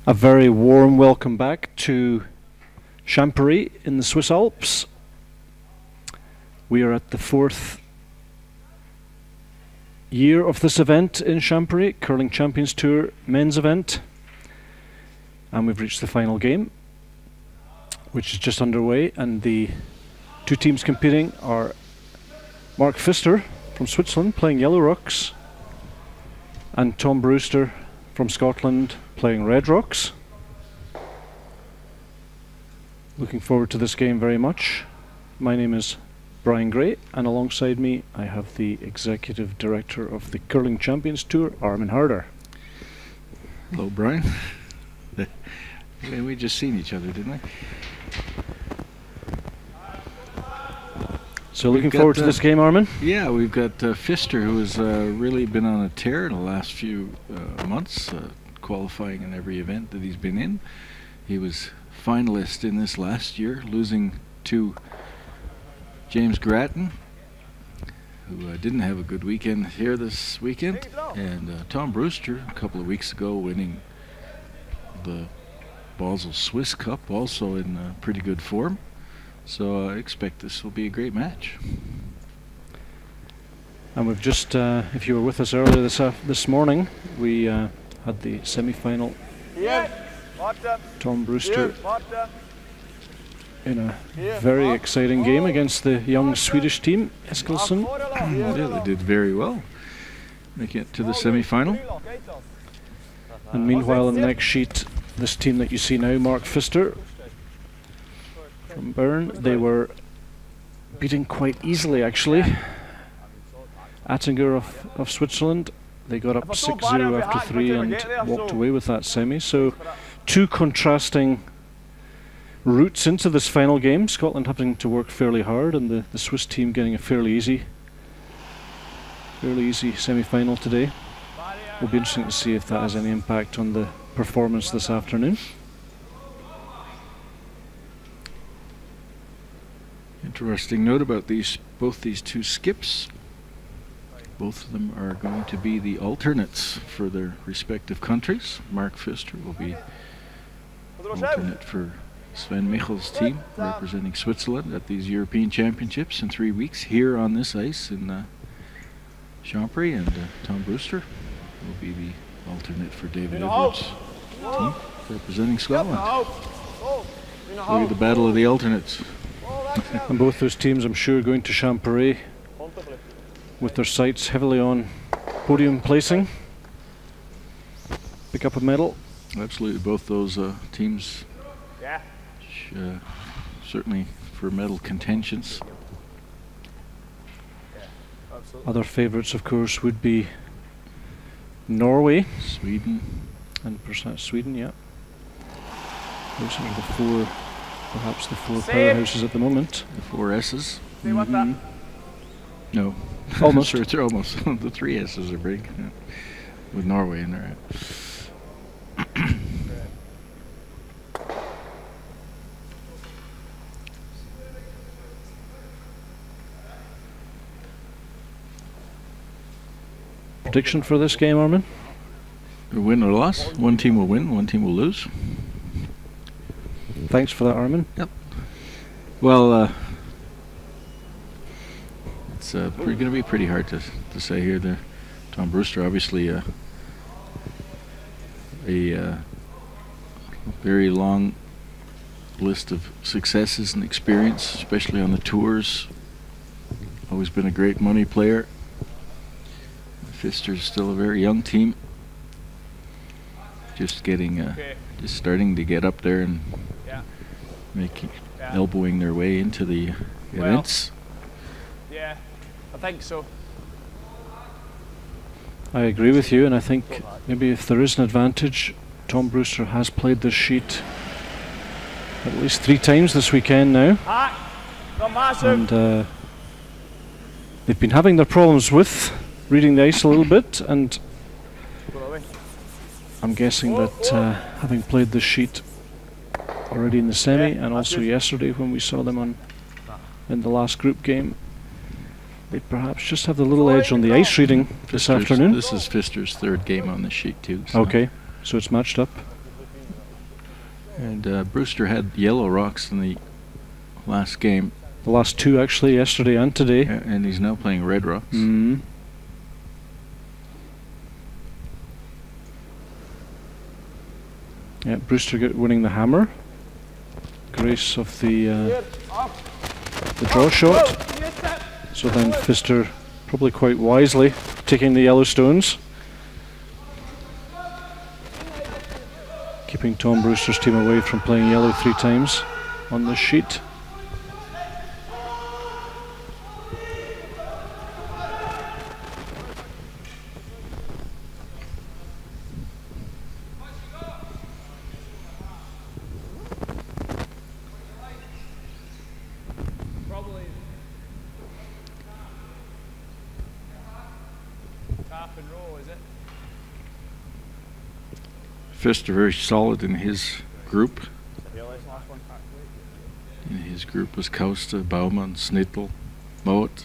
A very warm welcome back to Champéry in the Swiss Alps. We are at the 4th year of this event in Champéry, Curling Champions Tour men's event. And we've reached the final game, which is just underway, and the two teams competing are Mark Pfister from Switzerland playing Yellow Rocks and Tom Brewster from Scotland playing Red Rocks. Looking forward to this game very much. My name is Brian Gray, and alongside me I have the Executive Director of the Curling Champions Tour, Armin Harder. Hello, Brian. We just seen each other, didn't we? So looking forward to this game, Armin? Yeah, we've got Pfister, who has really been on a tear in the last few months, qualifying in every event that he's been in. He was finalist in this last year, losing to James Grattan, who didn't have a good weekend here this weekend, and Tom Brewster a couple of weeks ago winning the Basel Swiss Cup, also in pretty good form. So I expect this will be a great match. And we've just, if you were with us earlier this morning, we had the semi-final. Tom Brewster in a very exciting game against the young Swedish team, Eskilsson. Yeah, they did very well, making it to the semi-final. And meanwhile, in the next sheet, this team that you see now, Mark Pfister from Bern, they were beating quite easily, actually. Attinger of Switzerland, they got up 6-0 after 3 and walked away with that semi. So two contrasting routes into this final game. Scotland having to work fairly hard, and the Swiss team getting a fairly easy semi-final today. Will be interesting to see if that has any impact on the performance this afternoon. Interesting note about both these two skips. Both of them are going to be the alternates for their respective countries. Mark Pfister will be alternate for Sven Michel's team, representing Switzerland at these European Championships in 3 weeks here on this ice in Champéry, and Tom Brewster will be the alternate for David Edwards' team, representing Scotland. Look at the battle of the alternates. And both those teams, I'm sure, going to Champéry with their sights heavily on podium placing, pick up a medal. Absolutely, both those teams certainly for medal contentions. Other favourites, of course, would be Norway, Sweden, and perhaps Sweden. Yeah, those are the four, perhaps the four powerhouses at the moment. The 4 S's. Mm-hmm. No, almost. Sure, it's almost. The 3 S's are big, yeah. With Norway in there. Prediction for this game, Armin? Win or loss. One team will win, one team will lose. Thanks for that, Armin. Yep. Well, it's going to be pretty hard to say here. There, Tom Brewster, obviously a very long list of successes and experience, especially on the tours. Always been a great money player. Pfister's still a very young team, just starting to get up there and elbowing their way into the events. Yeah, I think so. I agree with you, and I think maybe if there is an advantage, Tom Brewster has played this sheet at least 3 times this weekend now, and they've been having their problems with reading the ice a little bit, and I'm guessing that having played this sheet already in the semi and also yesterday when we saw them in the last group game, they perhaps just have the little edge on the ice reading this afternoon. This is Pfister's 3rd game on the sheet too. So. Okay, so it's matched up. And Brewster had yellow rocks in the last game. The last two, actually, yesterday and today. And he's now playing red rocks. Mm. Yeah, Brewster winning the hammer. Grace of the draw shot. So then Pfister probably quite wisely taking the yellow stones. Keeping Tom Brewster's team away from playing yellow 3 times on this sheet. Pfister very solid in his group. In his group was Kausta, Baumann, Snittel, Moet,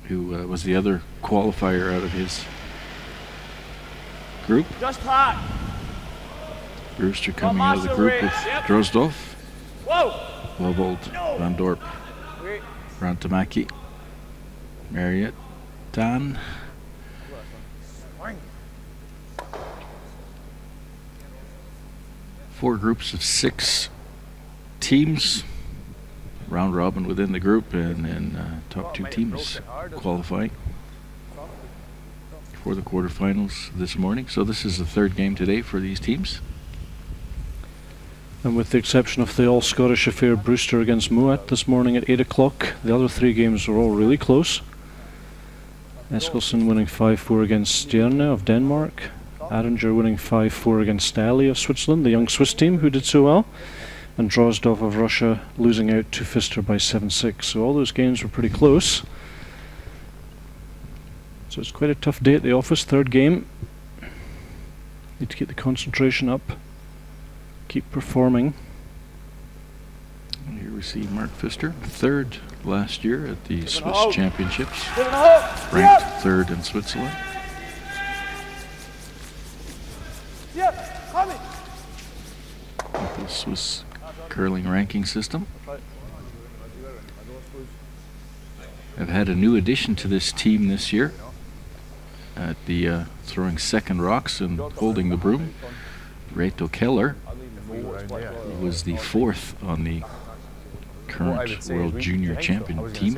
who was the other qualifier out of his group. Just back. Brewster coming out of the group with Drozdov, Wobold, Van Dorp, Rantamaki, Marriott, Dan. Four groups of 6 teams, round robin within the group, and then top 2 teams qualifying for the quarterfinals this morning. So this is the 3rd game today for these teams. And with the exception of the all-Scottish affair, Brewster against Moet this morning at 8 o'clock, the other 3 games were all really close. Eskilsson winning 5-4 against Stjerne of Denmark. Aringer winning 5-4 against Stali of Switzerland, the young Swiss team who did so well. And Drozdov of Russia losing out to Pfister by 7-6. So all those games were pretty close. So it's quite a tough day at the office, 3rd game. Need to keep the concentration up. Keep performing. And here we see Mark Pfister, 3rd last year at the Swiss Championships, ranked 3rd in Switzerland. With the Swiss curling ranking system. I've had a new addition to this team this year at the throwing 2nd rocks and holding the broom. Reto Keller was the 4th on the current World Junior Champion team.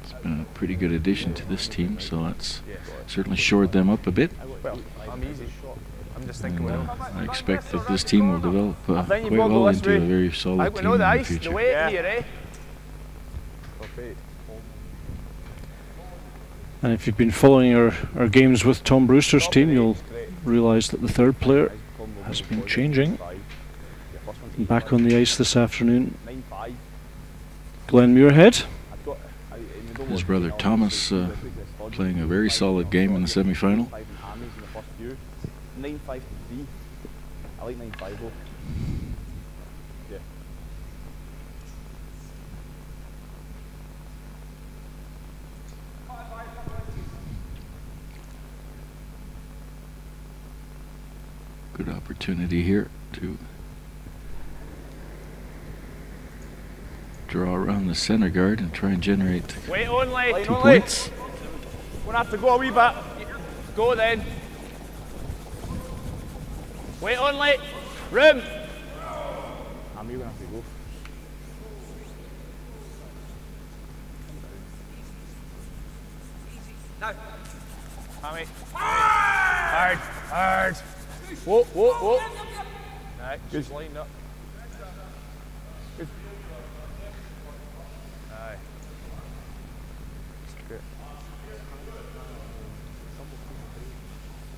It's been a pretty good addition to this team, so that's certainly shored them up a bit. And I expect that this team will develop quite well into a very solid team in the future. And if you've been following our games with Tom Brewster's team, you'll realise that the 3rd player has been changing. Back on the ice this afternoon, Glenn Muirhead. His brother Thomas playing a very solid game in the semi-final. 9-5-3. I like 9-5 though. Yeah. Good opportunity here to draw around the center guard and try and generate 2 points. We're gonna have to go a wee bit. Go then. Wait only. Room. I'm gonna have to go. No. Hammy. Hard. Hard. Whoa, whoa, whoa. Right, just lined up. Good. Aye. Good.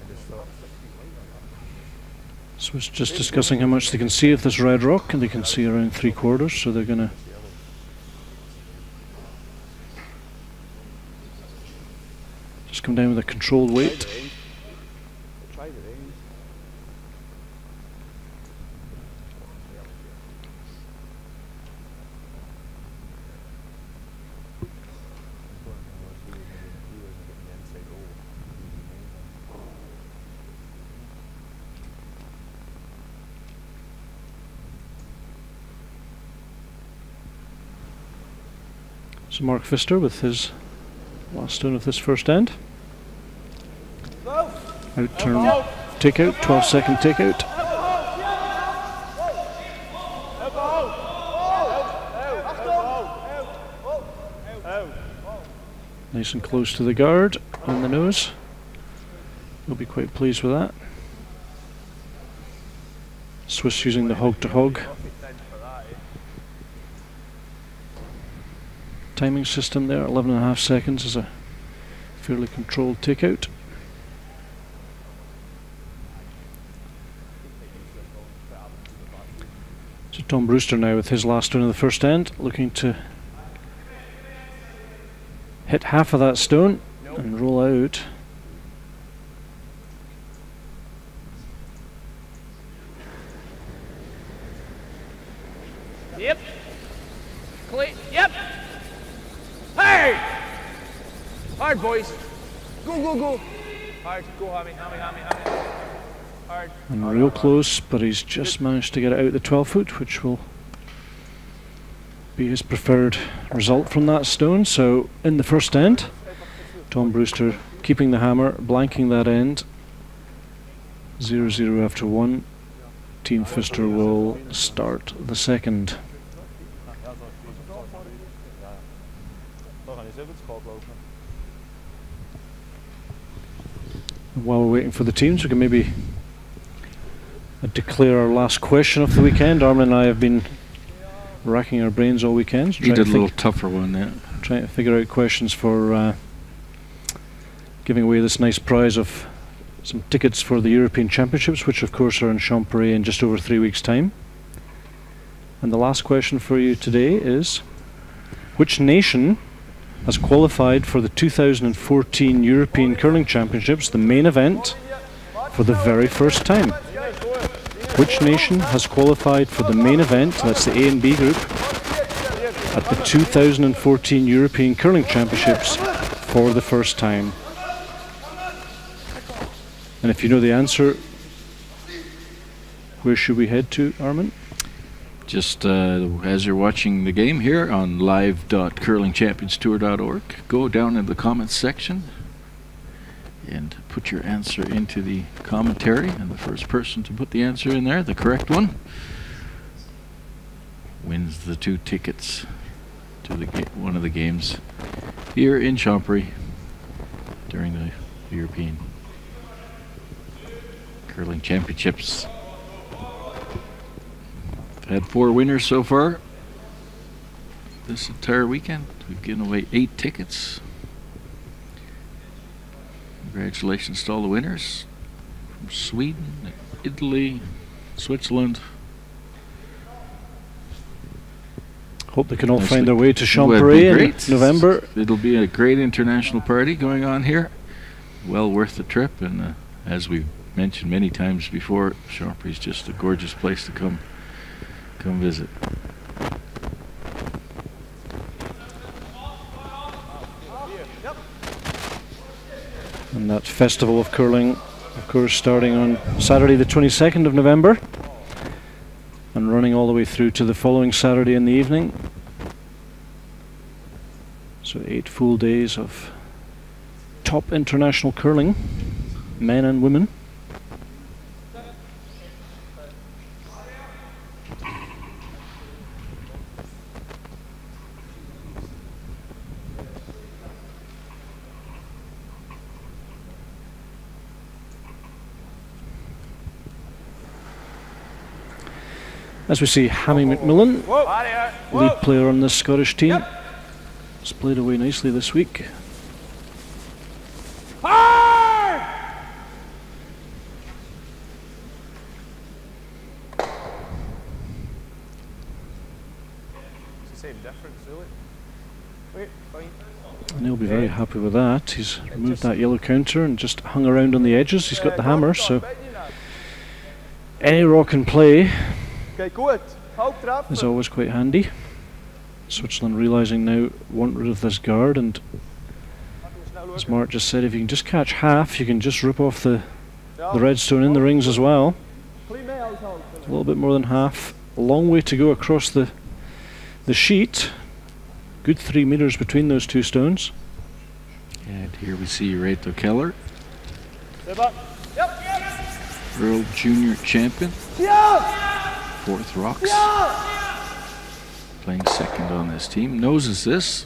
I just thought. Swiss just discussing how much they can see of this red rock, and they can see around 3/4, so they're going to just come down with a controlled weight. So Mark Pfister with his last stone of this first end. Out turn takeout, 12-second takeout. Nice and close to the guard on the nose. We'll be quite pleased with that. Swiss using the hog to hog timing system there. 11.5 seconds is a fairly controlled takeout. So Tom Brewster now with his last stone of the first end, looking to hit half of that stone and roll out. Yep. Clean. Yep. Hey! Hard, boys. Go, go, go. Hard. Go, Hammy, Hammy, Hammy, Hammy. Hard. And real close, but he's just managed to get it out the 12 foot, which will be his preferred result from that stone. So in the first end, Tom Brewster keeping the hammer, blanking that end. 0-0 after 1. Team Pfister will start the second. And while we're waiting for the teams, we can maybe declare our last question of the weekend. Armin and I have been racking our brains all weekend. You did a little tougher one there. Trying to figure out questions for giving away this nice prize of some tickets for the European Championships, which of course are in Champéry in just over 3 weeks' time. And the last question for you today is, which nation has qualified for the 2014 European Curling Championships, the main event, for the very first time? Which nation has qualified for the main event, that's the A and B group, at the 2014 European Curling Championships for the first time? And if you know the answer, where should we head to, Armin? Just as you're watching the game here on live.curlingchampionstour.org, go down in the comments section and put your answer into the commentary, and the first person to put the answer in there, the correct one, wins the 2 tickets to the one of the games here in Champéry during the European Curling Championships. We've had 4 winners so far this entire weekend. We've given away 8 tickets. Congratulations to all the winners from Sweden, Italy, Switzerland. Hope they can all find their way to Champéry in November. It'll be a great international party going on here. Well worth the trip, and as we've mentioned many times before, Champéry is just a gorgeous place to come visit. And that Festival of Curling, of course, starting on Saturday the 22nd of November and running all the way through to the following Saturday in the evening. So 8 full days of top international curling, men and women. As we see, Hammy McMillan, lead player on this Scottish team, has played away nicely this week. And he'll be very happy with that. He's removed that yellow counter and just hung around on the edges. He's got the hammer, so any rock and play is always quite handy. Switzerland realising now want rid of this guard, and as Mark just said, if you can just catch half, you can just rip off the redstone in the rings as well. A little bit more than half. A long way to go across the sheet. good 3 meters between those two stones. And here we see Reto Keller, Yep. World Junior Champion, 4th rocks, playing second on this team. Noses this.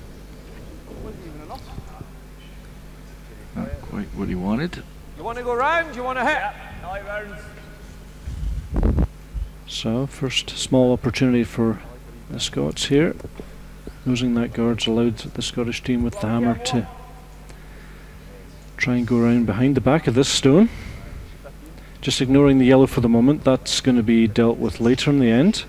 Not quite what he wanted. You want to go round? You want to hit? I like rounds. So, first small opportunity for the Scots here. Nosing that guard's allowed the Scottish team with the hammer to try and go around behind the back of this stone. Just ignoring the yellow for the moment, that's going to be dealt with later in the end.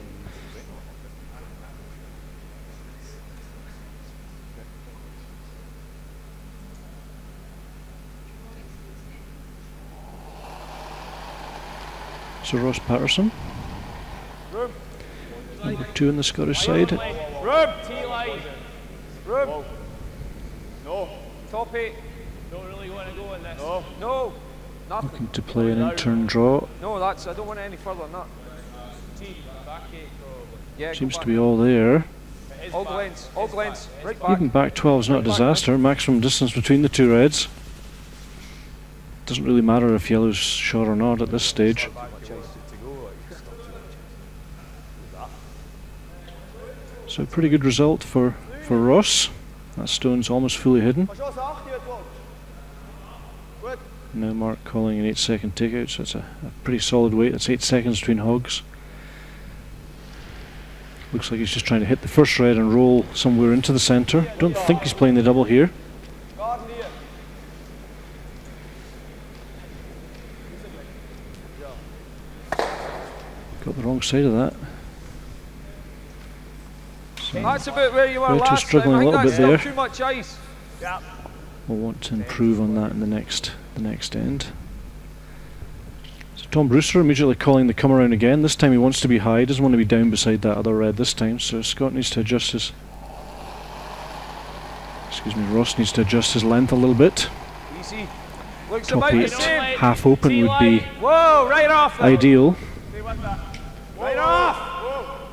So Ross Patterson, number 2 on the Scottish side. Room. T-line. Room. No. Top 8. Don't really want to go in this. No. No. Nothing. Looking to play an in-turn draw. No, that's. I don't want it any further than that. T. Back 8 probably. Yeah. Seems to be all there. All Glens. All Glens. Right back. Even back 12 is not a disaster. Maximum distance between the two reds. Doesn't really matter if yellow's shot or not at this stage. So pretty good result for Ross. That stone's almost fully hidden. Now Mark calling an 8-second takeout, so it's a pretty solid weight. That's 8 seconds between hogs. Looks like he's just trying to hit the first red and roll somewhere into the centre. Don't think he's playing the double here. Got the wrong side of that. So that's about where you were Reto's last struggling time. a little bit there. Too much ice. Yeah. We'll want to improve on that in the next end. So Tom Brewster immediately calling the come around again. This time he wants to be high, doesn't want to be down beside that other red this time. So Scott needs to adjust his. Ross needs to adjust his length a little bit. Easy. Looks Top about 8 the same. half open would be Whoa, right off. ideal. Right off.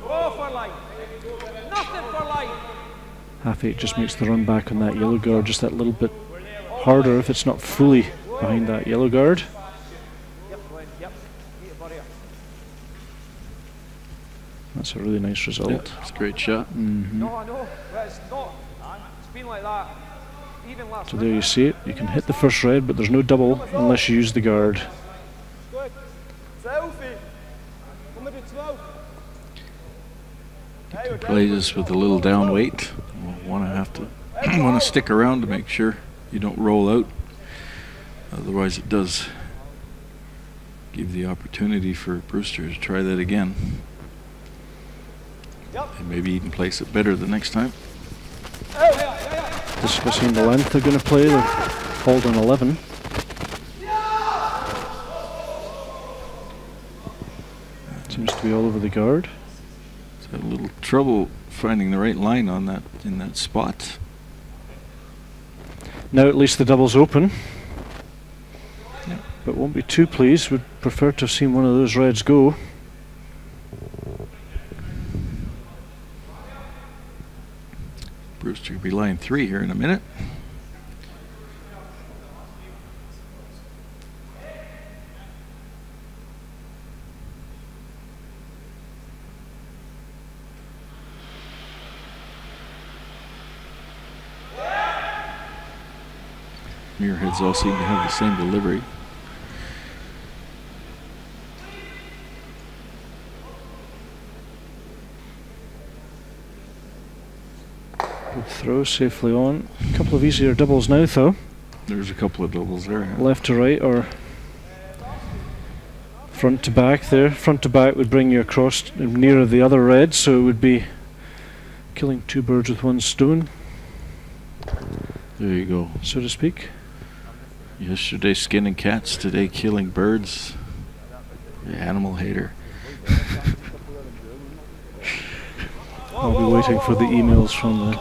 Whoa for line. Nothing for line. Half 8 just makes the run back on that yellow guard just that little bit harder if it's not fully behind that yellow guard. That's a really nice result. Yeah, it's a great shot. No, I know. But it's not. It's been like that. Even last So there you see it. You can hit the first red, but there's no double unless you use the guard. Play this with a little down weight. Want to stick around to make sure you don't roll out. Otherwise, it does give the opportunity for Brewster to try that again. And maybe even place it better the next time. Discussing the length they're going to play. They're holding 11. Seems to be all over the guard. A little trouble finding the right line on that in that spot. Now at least the double's open. Yeah. But won't be too pleased. Would prefer to have seen one of those reds go. Brewster will be line 3 here in a minute. Muirheads all seem to have the same delivery. Good throw safely on. A couple of easier doubles now though. There's a couple of doubles there. Yeah. Left to right or front to back there. Front to back would bring you across nearer the other red, so it would be killing 2 birds with 1 stone. There you go. So to speak. Yesterday skinning cats, today killing birds. The animal hater. I'll be waiting for the emails from the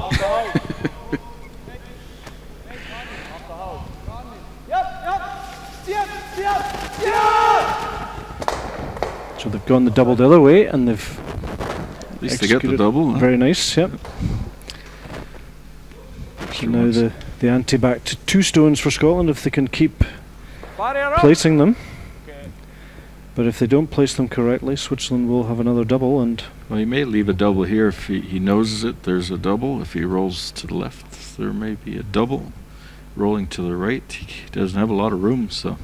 So they've gone the double the other way and they've At least they got the double. Huh? Very nice, yep. Brewster now wants. the ante back to 2 stones for Scotland if they can keep Barrier up. placing them. Okay. But if they don't place them correctly, Switzerland will have another double, and Well, he may leave a double here if he noses it. There's a double. If he rolls to the left, there may be a double. Rolling to the right, he doesn't have a lot of room, so.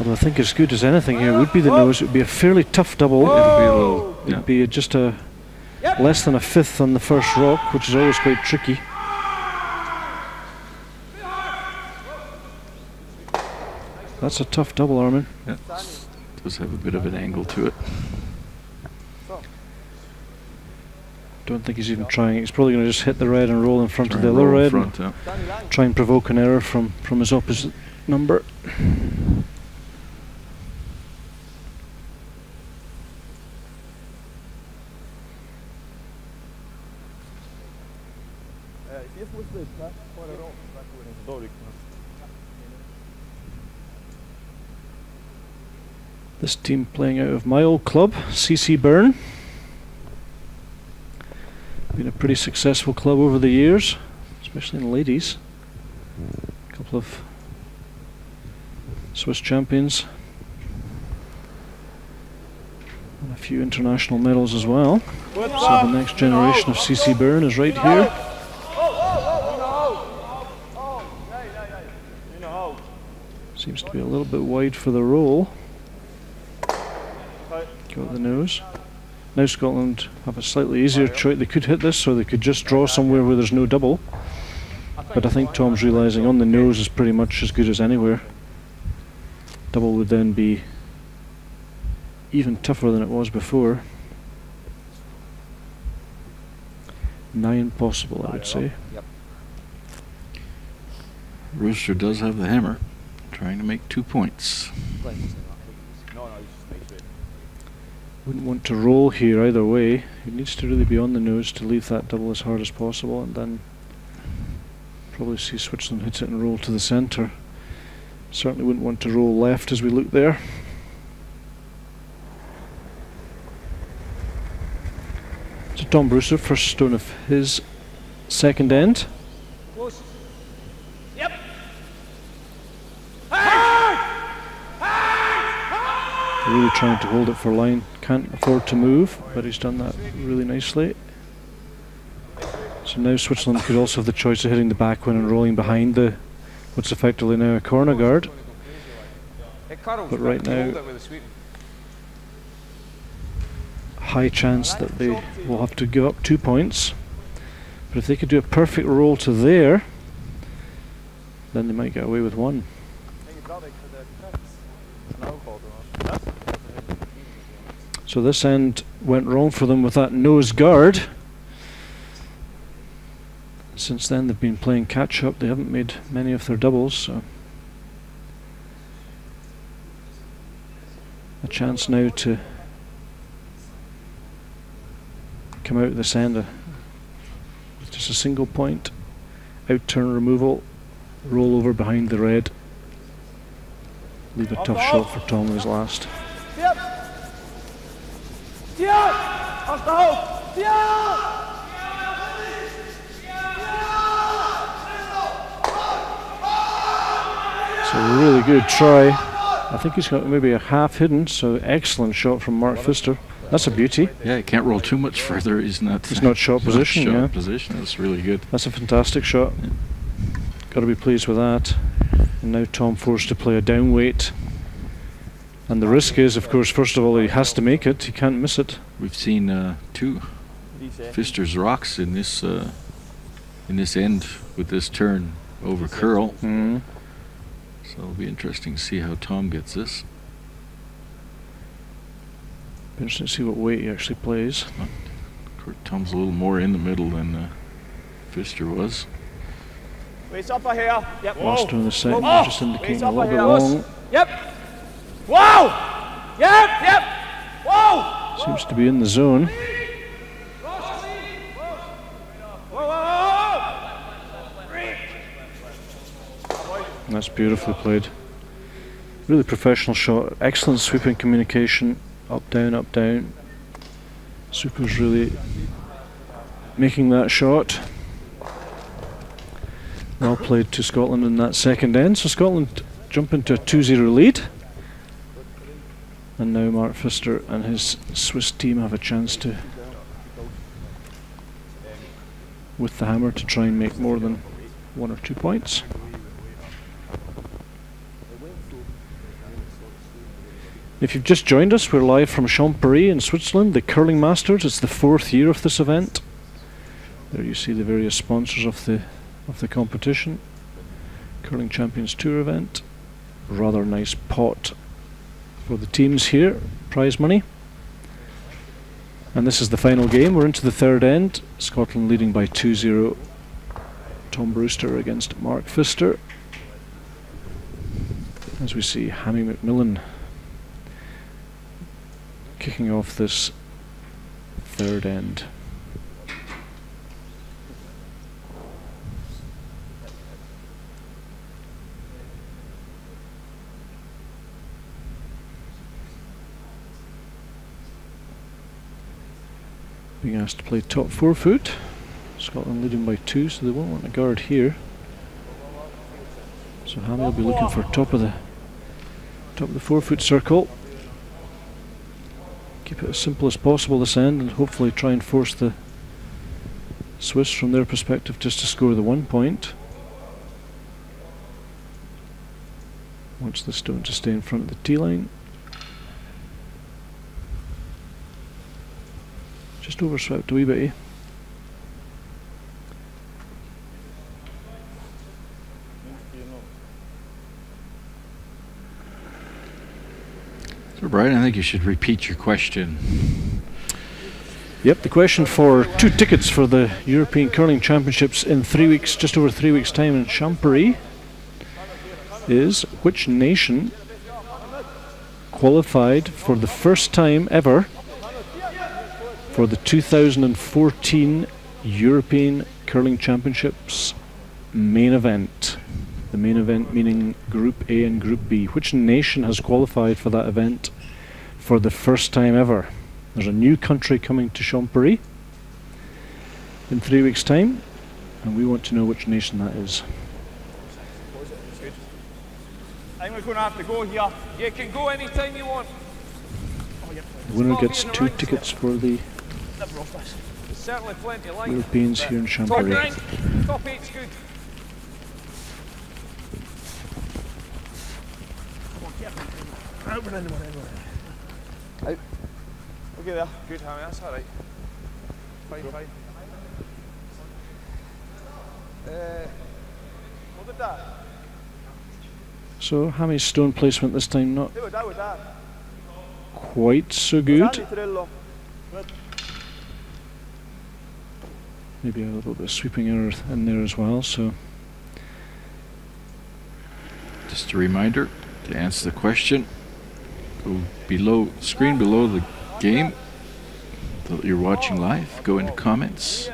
although I think as good as anything here would be the nose. It would be a fairly tough double. It'll be a little, It'd yeah. be just a Yep. less than a fifth on the first rock, which is always quite tricky. That's a tough double, Armin. Yeah. Does have a bit of an angle to it. Don't think he's even trying. He's probably going to just hit the red and roll in front Try of the and other roll in red front, and yeah. try and provoke an error from his opposite number. This team playing out of my old club, CC Byrne. Been a pretty successful club over the years, especially in ladies. A couple of Swiss champions. And a few international medals as well. So the next generation of CC Byrne is right here. Seems to be a little bit wide for the roll. Got the nose. Now Scotland have a slightly easier choice. They could hit this, or they could just draw somewhere where there's no double. But I think Tom's realising on the nose is pretty much as good as anywhere. Double would then be even tougher than it was before. 9 possible, I would say. Brewster does have the hammer, trying to make 2 points. Wouldn't want to roll here either way. He needs to really be on the nose to leave that double as hard as possible, and then probably see Switzerland hit it and roll to the centre. Certainly wouldn't want to roll left as we look there. So Tom Brewster, first stone of his second end. Yep. Really trying to hold it for line. Can't afford to move, but he's done that really nicely. So now Switzerland could also have the choice of hitting the back one and rolling behind the what's effectively now a corner guard. But right now, high chance that they will have to give up 2 points. But if they could do a perfect roll to there, then they might get away with 1. So this end went wrong for them with that nose guard. Since then they've been playing catch up. They haven't made many of their doubles, so a chance now to come out this end with just a single point. Out turn removal, roll over behind the red. Leave a tough shot for Tom in his last. It's a really good try. I think he's got maybe a half hidden, so excellent shot from Mark Pfister. That's a beauty. Yeah, he can't roll too much further. He's not shot position. Shot Yeah, position. That's really good. that's a fantastic shot. Got to be pleased with that. And now Tom forced to play a down weight. And the risk is, of course, first of all, he has to make it. He can't miss it. We've seen 2 Pfister's rocks in this end with this turn over curl. Mm. So it'll be interesting to see how Tom gets this. Be interesting to see what weight he actually plays. Of course, Tom's a little more in the middle than Pfister was. Waist up here. Yep. Last on the second, Whoa. just indicating Waist a up little bit here. long. Yep. Wow. Yep. Yep. Whoa. Seems to be in the zone. That's beautifully played. Really professional shot. Excellent sweeping communication. Up, down, up, down. Super's really making that shot. Well played to Scotland in that second end. So Scotland jump into a 2-0 lead. And now Mark Pfister and his Swiss team have a chance to, with the hammer, to try and make more than 1 or 2 points. If you've just joined us, we're live from Champéry in Switzerland, the Curling Masters. It's the 4th year of this event. There you see the various sponsors of the competition. Curling Champions Tour event. Rather nice pot for the teams here, prize money. And this is the final game. We're into the third end. Scotland leading by 2-0. Tom Brewster against Mark Pfister. As we see Hammy McMillan kicking off this third end. Being asked to play top 4 foot. Scotland leading by 2, so they won't want a guard here. So Hammy will be looking for top of the 4 foot circle. Keep it as simple as possible this end, and hopefully try and force the Swiss from their perspective just to score the 1 point. Wants the stone to stay in front of the tee line. Just overswept a wee bit, eh? So Brian, I think you should repeat your question. Yep, the question for 2 tickets for the European Curling Championships in 3 weeks, just over 3 weeks' time in Champéry, is which nation qualified for the first time ever for the 2014 European Curling Championships main event? The main event meaning Group A and Group B. Which nation has qualified for that event for the first time ever? There's a new country coming to Champéry in 3 weeks' time, and we want to know which nation that is. I'm going to have to go here. You can go anytime you want. The winner gets 2 tickets for the Certainly plenty of line. Europeans here in Top Champéry. 9, top 8's good. Out. Okay there. Good, Hammy, that's alright. Fine, fine. What did that? So Hammy's stone placement this time not Who was that? quite so good. Trillo. Maybe a little bit of sweeping error in there as well. So Just a reminder to answer the question. Go below, screen below the game that you're watching live. Go into comments.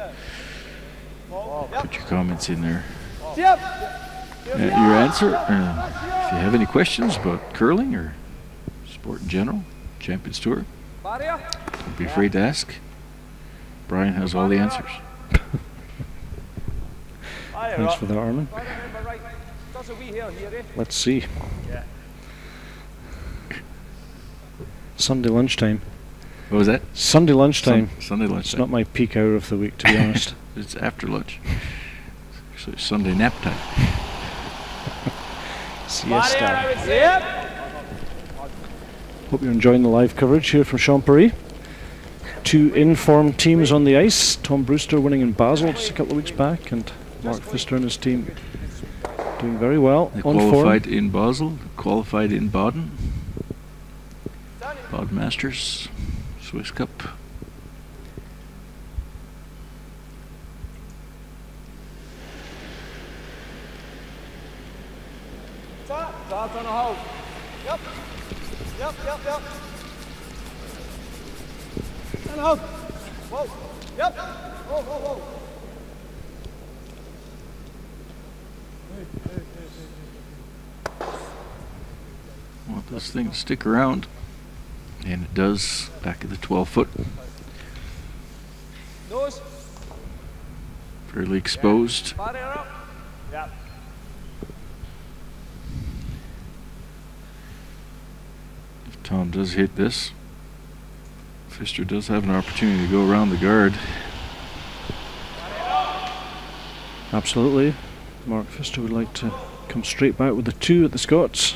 Put your comments in there. Your answer. If you have any questions about curling or sport in general, Champions Tour, don't be afraid to ask. Brian has all the answers. thanks for that, Armin. Let's see. Sunday lunchtime. What was that? Sunday lunchtime. Sunday lunchtime. It's not my peak hour of the week, to be honest. It's after lunch. So it's Sunday nap time. Siesta. Hope you're enjoying the live coverage here from Champéry. 2 informed teams on the ice. Tom Brewster winning in Basel just a couple of weeks back, and Mark Pfister and his team doing very well. They on qualified form. in Basel, qualified in Baden. Baden Masters, Swiss Cup. Start on a hold. Yep. And hold. Whoa. Yep. Whoa. Want this thing to stick around, and it does back at the 12 foot. Nose. Fairly exposed. Barrier up. Yep. If Tom does hit this, Pfister does have an opportunity to go around the guard. Absolutely. Mark Pfister would like to come straight back with the 2 at the Scots.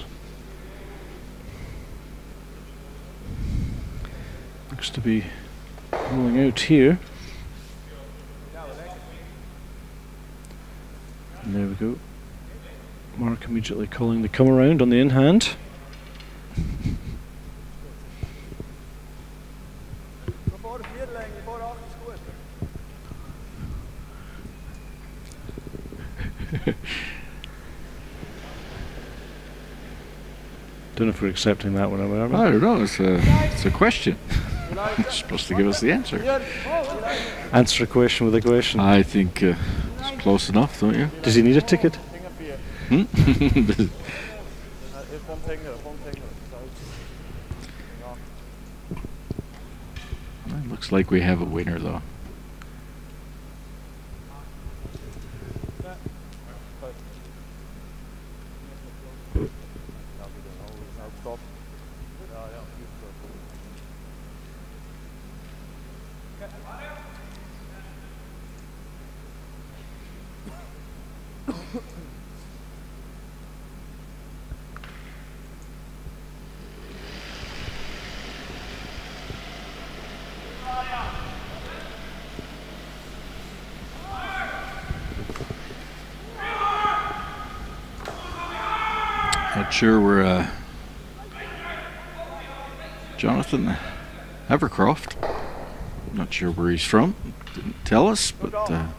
Looks to be rolling out here. And there we go. Mark immediately calling the come around on the in hand. Don't know if we're accepting that one, are we? I don't know, it's a question. You're supposed to give us the answer. Answer a question with a question. I think it's close enough, don't you? Does he need a ticket? Hmm? It looks like we have a winner though. Not sure where Jonathan Evercroft, not sure where he's from, didn't tell us, but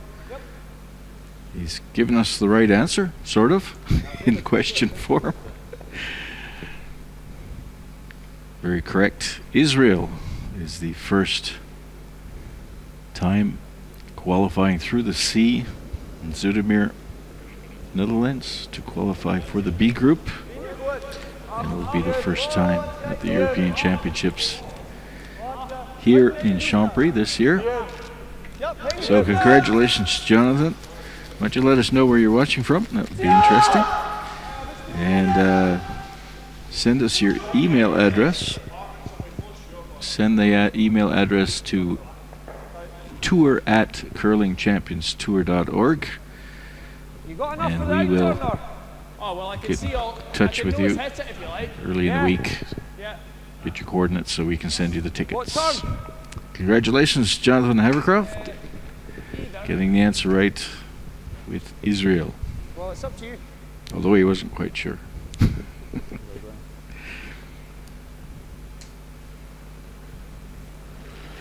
he's given us the right answer, sort of, in question form. Very correct. Israel is the first time qualifying through the C in Zoetermeer, Netherlands, to qualify for the B group, and it will be the first time at the European Championships here in Champéry this year. So congratulations, Jonathan. Why don't you let us know where you're watching from? That would be interesting. And send us your email address. Send the email address to tour@curlingchampionstour.org. And we will get in touch with you early in the week. Get your coordinates so we can send you the tickets. Congratulations, Jonathan Havercroft, getting the answer right with Israel. Well, it's up to you. Although he wasn't quite sure.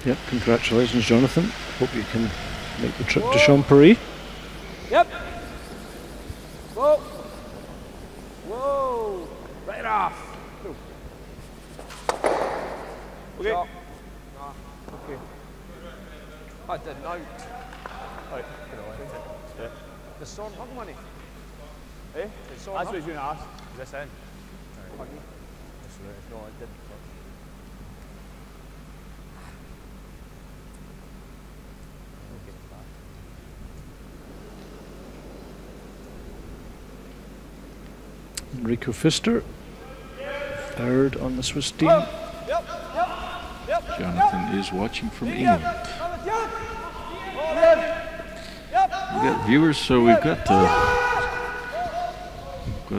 Yep, congratulations, Jonathan. Hope you can make the trip to Champéry. Yep. Whoa. Whoa. Right off. Okay. Okay. I didn't know. Right. The storm hug money. Eh? That's what I was going to ask. Is this in? No, I didn't. Enrico Pfister, third on the Swiss team. Jonathan is watching from England. We've got viewers, so we've got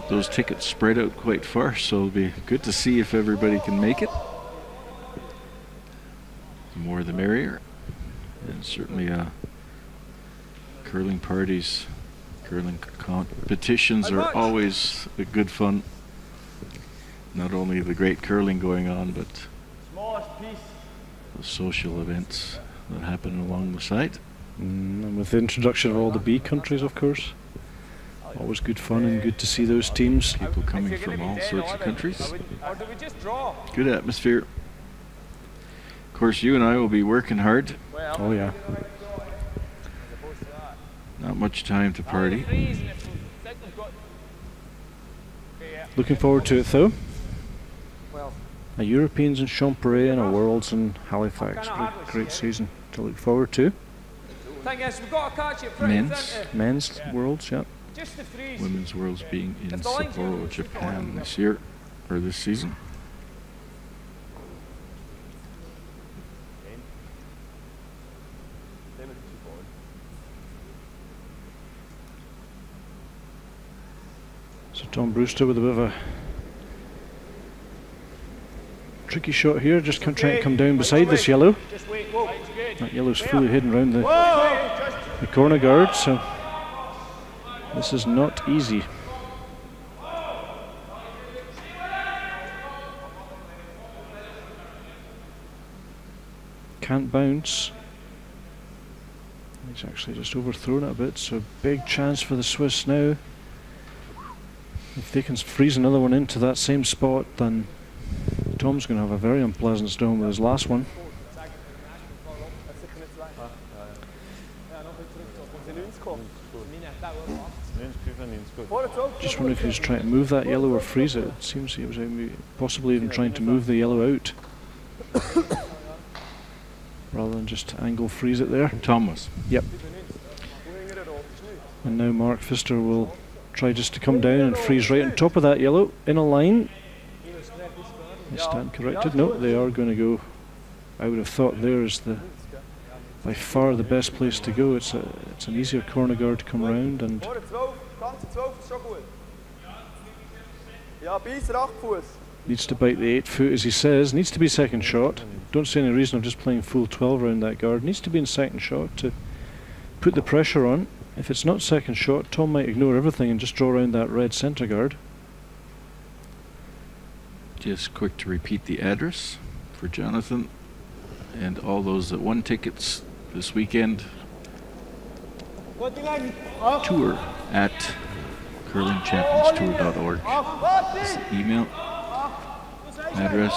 those tickets spread out quite far, so it'll be good to see if everybody can make it. The more the merrier. And certainly curling parties, curling competitions are always a good fun. Not only the great curling going on, but the social events that happen along the site. And with the introduction of all the B countries, of course, always good fun and good to see those teams. People coming from all sorts of countries. Or do we just draw? Good atmosphere. Of course, you and I will be working hard. Oh yeah. Not much time to party. Looking forward to it though. A Europeans in Champéry and a Worlds in Halifax. Great season to look forward to. Thing is, we've got to catch it pretty thin. Men's Worlds, yeah. Just the freeze. Women's Worlds being in Sapporo, Japan this year, or this season. So Tom Brewster with a bit of a tricky shot here, just trying to come down beside this yellow. That yellow's fully hidden around the corner guard, so this is not easy. Can't bounce. He's actually just overthrown it a bit, so big chance for the Swiss now. If they can freeze another one into that same spot, then Tom's going to have a very unpleasant stone with his last one. Just wonder if he was trying to move that yellow or freeze it. It seems he was possibly even trying to move the yellow out rather than just angle freeze it there. Tom was. Yep. And now Mark Pfister will try just to come down and freeze right on top of that yellow in a line. I stand corrected. No, they are going to go. I would have thought there is by far the best place to go. It's an easier corner guard to come round, and needs to bite the 8 foot, as he says. Needs to be second shot. Don't see any reason of just playing full 12 around that guard. Needs to be in second shot to put the pressure on. If it's not second shot, Tom might ignore everything and just draw around that red centre guard. Just quick to repeat the address for Jonathan and all those that won tickets this weekend. Tour at curlingchampionstour.org. Email, address,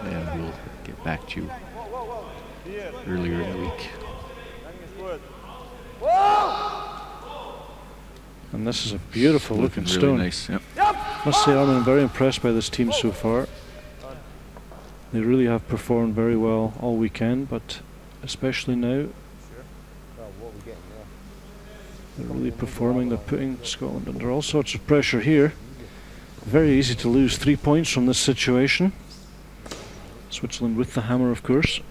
and we'll get back to you earlier in the week. And this is a beautiful looking really stone. Nice, yep. Must say, I'm very impressed by this team so far. They really have performed very well all weekend, but especially now they're really performing. They're putting Scotland under all sorts of pressure here. Very easy to lose 3 points from this situation. Switzerland with the hammer, of course.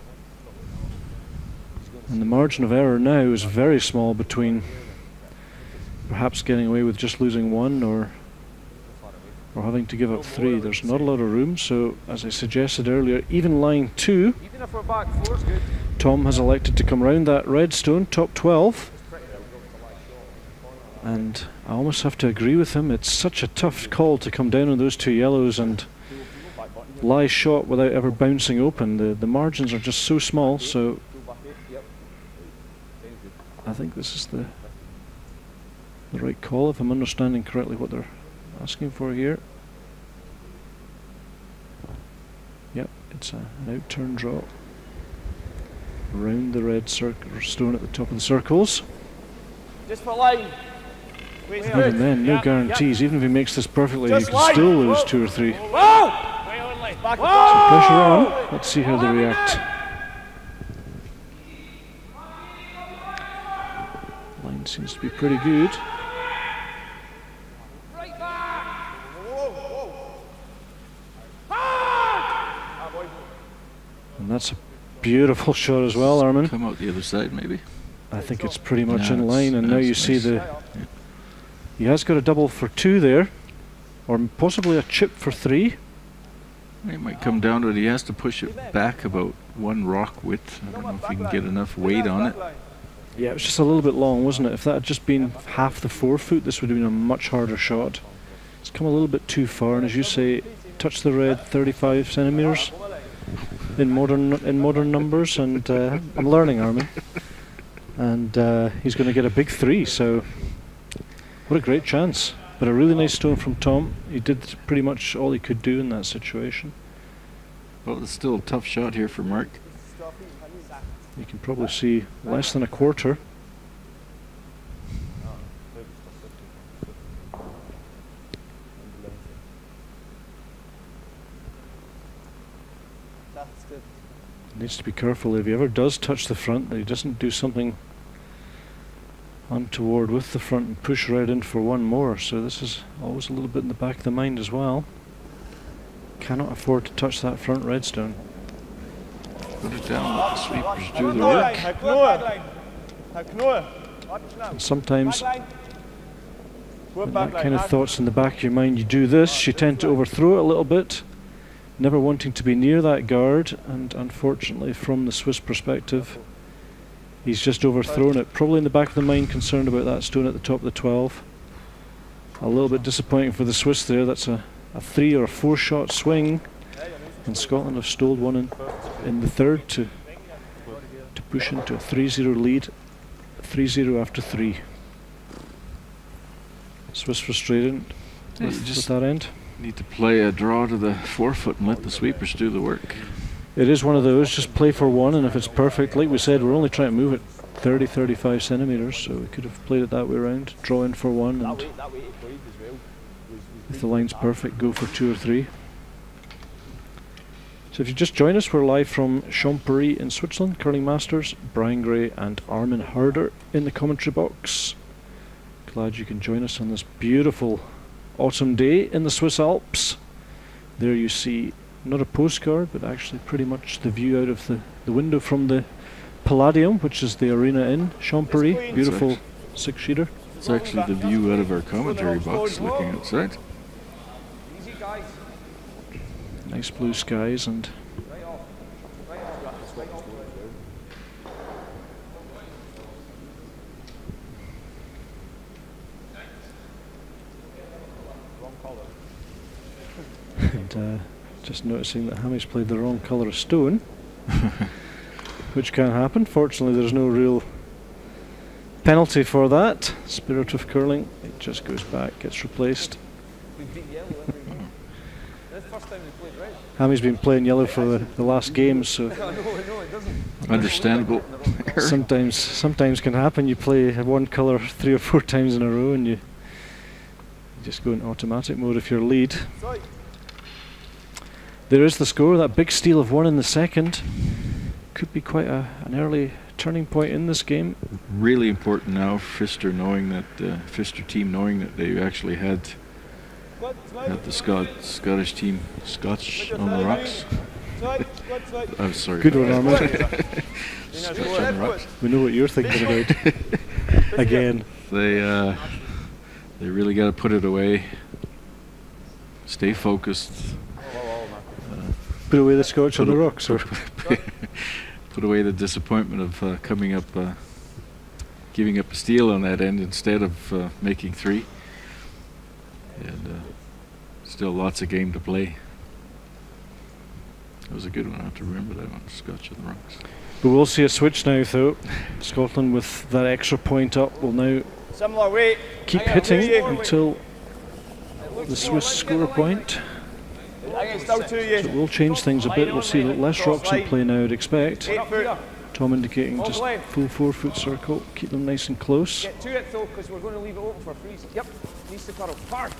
And the margin of error now is very small between perhaps getting away with just losing 1 or having to give up 3. There's not a lot of room, so as I suggested earlier, even line 2, Tom has elected to come round that red stone, top 12. And I almost have to agree with him. It's such a tough call to come down on those 2 yellows and lie shot without ever bouncing open. The margins are just so small, so I think this is the right call, if I'm understanding correctly what they're asking for here. Yep, it's an out-turn draw around the red stone at the top of the circles. Just for line. Even then, no guarantees. Even if he makes this perfectly, you can still lose 2 or 3. So pressure on. Let's see how they react. Line seems to be pretty good. And that's a beautiful shot as well, Armin. Come out the other side, maybe. I think it's pretty much in line, and now you see he has got a double for 2 there, or possibly a chip for 3. He might come down to it. He has to push it back about 1 rock width. I don't know if he can get enough weight on it. Yeah, it was just a little bit long, wasn't it? If that had just been half the 4 foot, this would have been a much harder shot. It's come a little bit too far, and as you say, touch the red 35 centimeters in modern numbers, and I'm learning, Armin. And he's going to get a big 3, so what a great chance. But a really nice stone from Tom. He did pretty much all he could do in that situation. Well, it's still a tough shot here for Mark. You can probably see less than a quarter. Needs to be careful if he ever does touch the front that he doesn't do something untoward with the front and push right in for one more. So this is always a little bit in the back of the mind as well. Cannot afford to touch that front redstone. Put it down, let the sweepers do the work. And sometimes when that kind of thought's in the back of your mind, you do this, you tend to overthrow it a little bit, never wanting to be near that guard, and unfortunately from the Swiss perspective he's just overthrown it. Probably in the back of the mind concerned about that stone at the top of the 12. A little bit disappointing for the Swiss there. That's a 3 or a 4 shot swing, and Scotland have stole one in the third to push into a 3-0 lead. 3-0 after 3. Swiss frustrated with that end. Need to play a draw to the forefoot and let the sweepers do the work. It is one of those, just play for one, and if it's perfect, like we said, we're only trying to move it 30-35 centimetres, so we could have played it that way around, draw in for one, and if the line's perfect, go for 2 or 3. So if you just join us, we're live from Champéry in Switzerland, Curling Masters. Brian Gray and Armin Harder in the commentary box. Glad you can join us on this beautiful autumn day in the Swiss Alps. There you see not a postcard, but actually pretty much the view out of the window from the Palladium, which is the arena in Champéry. Beautiful 6-sheeter. It's actually the view out of our commentary box looking outside. Nice blue skies and just noticing that Hammy's played the wrong colour of stone, which can happen. Fortunately there's no real penalty for that. Spirit of curling, it just goes back, gets replaced. Hammy's been playing yellow for the last game, so understandable. sometimes can happen. You play one colour 3 or 4 times in a row and you just go in automatic mode if you're lead. There is the score, that big steal of 1 in the second. Could be quite an early turning point in this game. Really important now, Pfister knowing that Pfister team knowing that they actually had the Scottish team Scotch on the rocks. I'm sorry. Good one, Armin. Scotch on the rocks. We know what you're thinking about. Again. They really got to put it away. Stay focused. Put away the Scotch on the rocks, or put away the disappointment of giving up a steal on that end instead of making 3. And still lots of game to play. That was a good one. I have to remember that one. Scotch on the rocks. But we'll see a switch now, though. Scotland with that extra point up will now keep hitting until the Swiss score a point. So it will change things a bit. We'll see less rocks in play now, I'd expect. Tom indicating just full 4-foot circle. Keep them nice and close. Get to it though, because we're going to leave it open for freeze. Yep, needs to curl. Hard.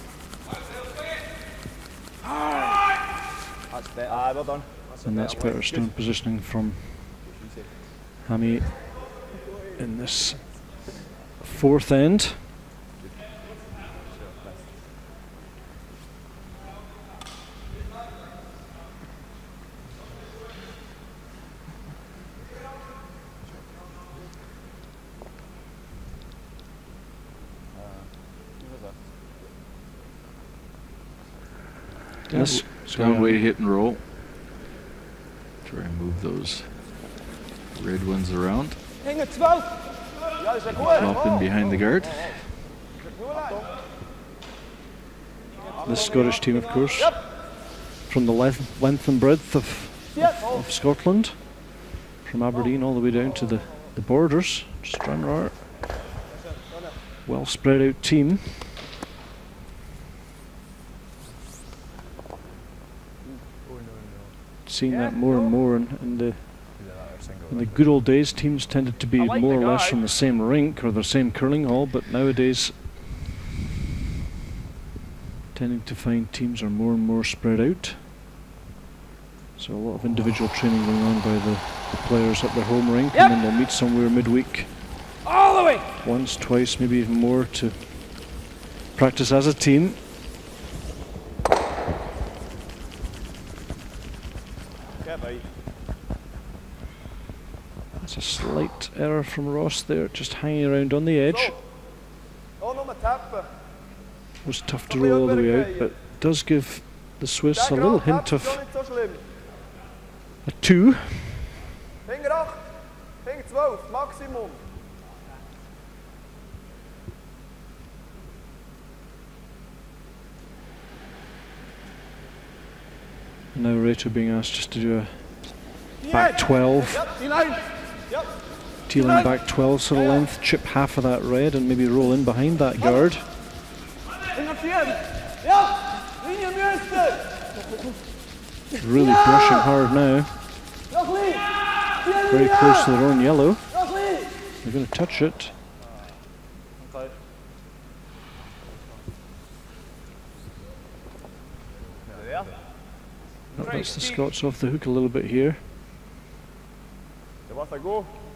That's better. Well done. And that's better stone positioning from Hammy in this 4th end. Yes. Down way to hit and roll. Try and move those red ones around. Pop in behind the guard. This Scottish team, of course, from the length and breadth of Scotland, from Aberdeen all the way down to the borders. Stranraer. Well spread out team. Seeing that more and more in the good old days, teams tended to be more or less from the same rink or the same curling hall, but nowadays tending to find teams are more and more spread out. So a lot of individual training going on by the players at their home rink, and then they'll meet somewhere midweek. All the way! Once, twice, maybe even more to practice as a team. That's a slight error from Ross there, just hanging around on the edge. Was tough to roll all the way out, but does give the Swiss a little hint of a 2. Finger 8, Finger 12, Maximum. Now Reto being asked just to do a back 12. T-line back 12 sort of length, chip half of that red and maybe roll in behind that guard. Really brushing hard now. Very close to their own yellow. They're going to touch it. That lets the Scots off the hook a little bit here.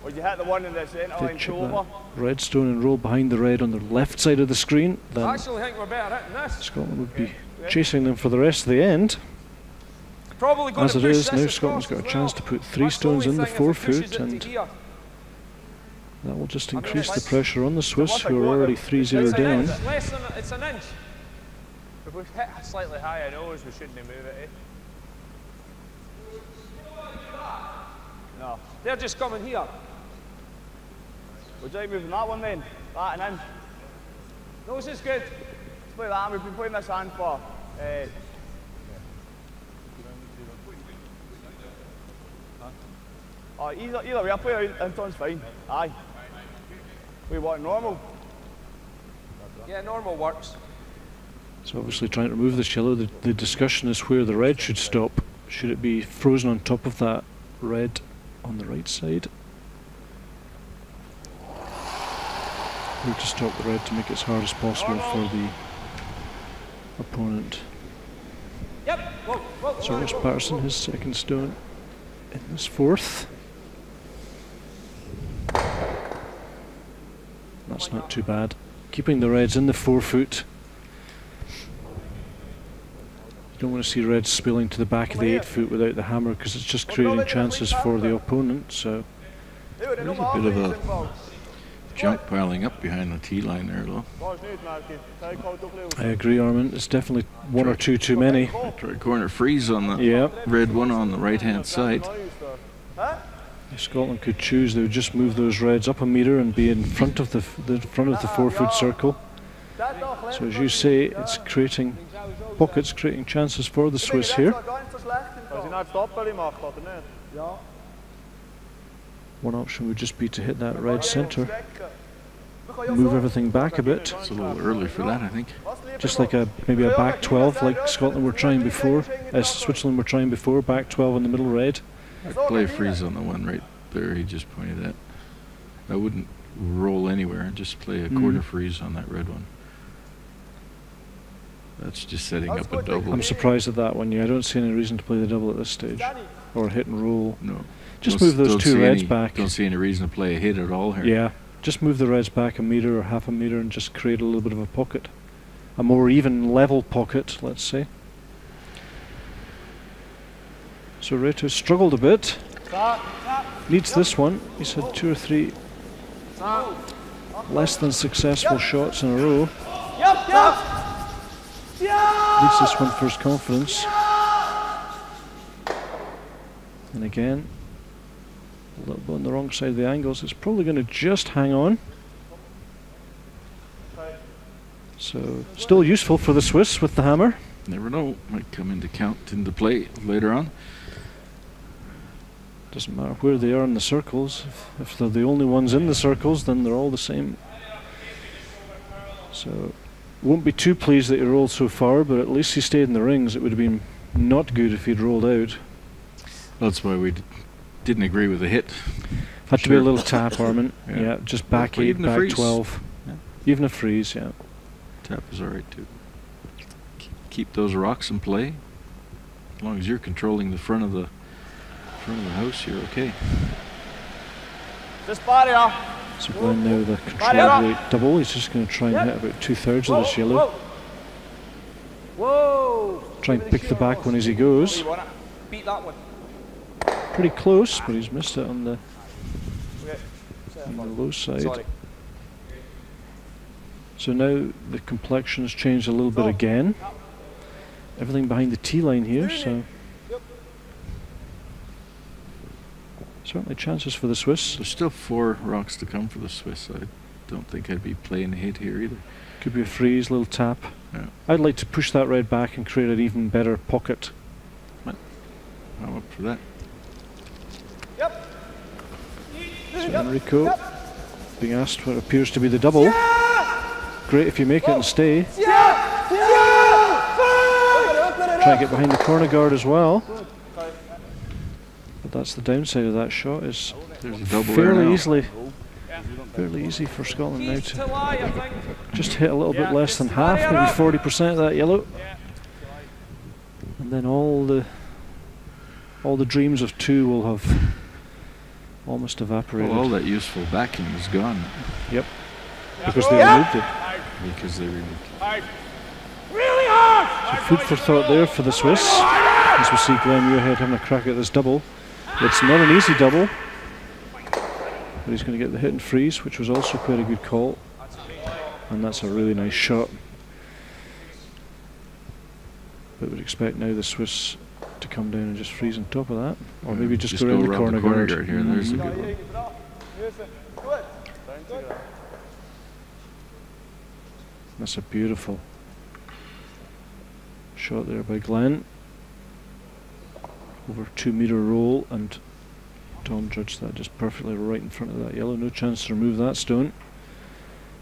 Would you hit the one in the centre line, chip that red stone and roll behind the red on the left side of the screen, then Scotland would be chasing them for the rest of the end. As it is, now Scotland's got a chance to put 3 stones in the 4 foot, and that will just increase the pressure on the Swiss, who are already 3-0 down. It's an inch. If we hit slightly higher nose, we shouldn't move it, eh? No. They're just coming here. Would you like moving that one then? That and in. Nose is good. Let's play that. We've been playing this hand for. Either way, I'll play Anton's fine. Aye. We want normal. Yeah, normal works. So obviously trying to remove this yellow, the discussion is where the red should stop. Should it be frozen on top of that red on the right side? Or to stop the red to make it as hard as possible for the opponent. So Ross Patterson, his second stone in his 4th. That's not too bad. Keeping the reds in the 4 foot. You don't want to see reds spilling to the back of the 8 foot without the hammer, because it's just creating chances for the opponent. So there's a bit of a junk piling up behind the tee line there, though. I agree, Armin. It's definitely 1 or 2 too many. After a corner freeze on the red one on the right-hand side. If Scotland could choose, they would just move those reds up a metre and be in front of the 4 foot circle. So as you say, it's creating pockets, creating chances for the Swiss here. One option would just be to hit that red centre, move everything back a bit. It's a little early for that, I think. Just like maybe a back 12, like Scotland were trying before, as Switzerland were trying before, back 12 in the middle red. I'd play a freeze on the one right there he just pointed at. I wouldn't roll anywhere and just play a quarter freeze on that red one. That's just setting up a double. I'm surprised at that one. Yeah, I don't see any reason to play the double at this stage, or hit and roll. No. Just move those 2 reds back. Don't see any reason to play a hit at all here. Yeah, just move the reds back a metre or half a metre and just create a little bit of a pocket. A more even level pocket, let's say. So Reto struggled a bit. Needs this one. He's had 2 or 3 less than successful shots in a row. Needs this one for his confidence. And again, a little bit on the wrong side of the angles. It's probably going to just hang on. So still useful for the Swiss with the hammer. Never know, might come into play later on. Doesn't matter where they are in the circles. If they're the only ones in the circles, then they're all the same. So won't be too pleased that he rolled so far, but at least he stayed in the rings. It would have been not good if he'd rolled out. That's why we didn't agree with the hit. Had to be a little tap, Armin. Yeah, just back 8, back 12. Yeah. Even a freeze, yeah. Tap is alright too. Keep those rocks in play. As long as you're controlling the front of the house, you're okay. Just barrier. So Glenn now the control rate double. He's just going to try and hit about 2/3 of this yellow. Whoa! Try and pick the back one as he goes. Beat that one. Pretty close, but he's missed it on the low side. Sorry. So now the complexion's changed a little bit again. Everything behind the tee line here, so certainly chances for the Swiss. There's still 4 rocks to come for the Swiss. I don't think I'd be playing ahead here either. Could be a freeze, little tap. Yeah. I'd like to push that red back and create an even better pocket. I'm up for that. Yep. So Enrico being asked what appears to be the double. Great if you make it and stay. Try and get behind the corner guard as well. But that's the downside of that shot, is There's a double there now. fairly easy for Scotland now to just hit a little bit less than half, maybe 40% of that yellow. And then all the dreams of 2 will have almost evaporated. Well, all that useful backing is gone. Yep, because they removed it. Because they removed it. Really hard! So food for thought there for the Swiss, as we see Glenn Muirhead having a crack at this double. It's not an easy double, but he's going to get the hit and freeze, which was also quite a good call. And that's a really nice shot. But we'd expect now the Swiss to come down and just freeze on top of that, or maybe just go around the corner guard here. There's a good one. That's a beautiful shot there by Glenn. Over 2-meter roll, and Tom judged that just perfectly right in front of that yellow. No chance to remove that stone.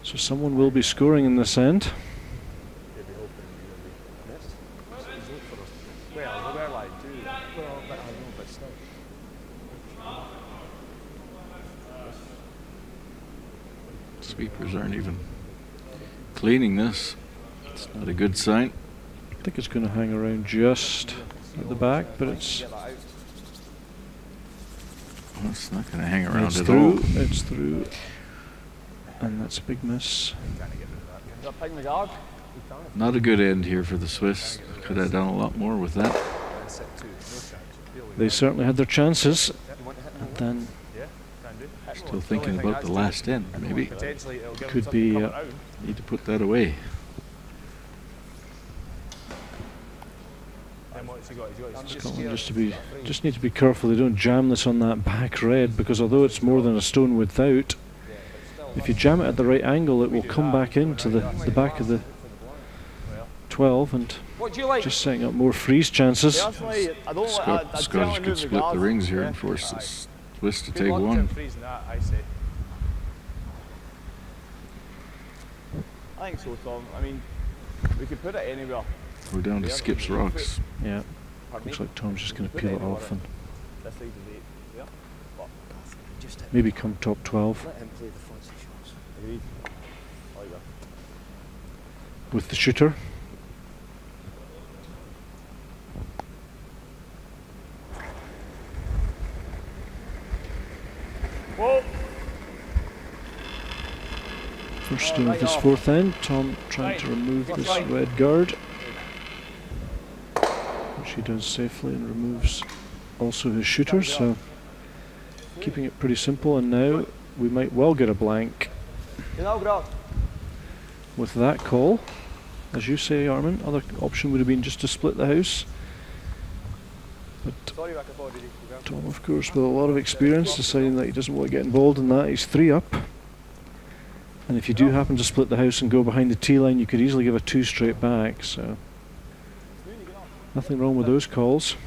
So someone will be scoring in this end. Sweepers aren't even cleaning this. It's not a good sign. I think it's going to hang around just at the back, but it's not going to hang around it's at through. all. It's through, and that's a big miss. Not a good end here for the Swiss. Could have done a lot more with that. They certainly had their chances, and then Still thinking about the last end, maybe. could be Need to put that away. Scotland just need to be careful they don't jam this on that back red, because although it's more than a stone without, if you jam it at the right angle, it will come back into the back of the 12 and just setting up more freeze chances. Scottish could split the rings here and force the Swiss to take one. I think so, Tom. I mean, we could put it anywhere. We're down to Skip's rocks. Yeah, looks like Tom's just going to peel it off and maybe come top 12 with the shooter. First stone of this 4th end, Tom trying to remove this red guard, which he does safely, and removes also his shooter, so keeping it pretty simple. And now we might well get a blank with that call. As you say, Armin, other option would have been just to split the house, but Tom, of course, with a lot of experience, deciding that he doesn't want to get involved in that. He's 3 up. And if you do happen to split the house and go behind the tee line, you could easily give a 2 straight back, so nothing wrong with those calls.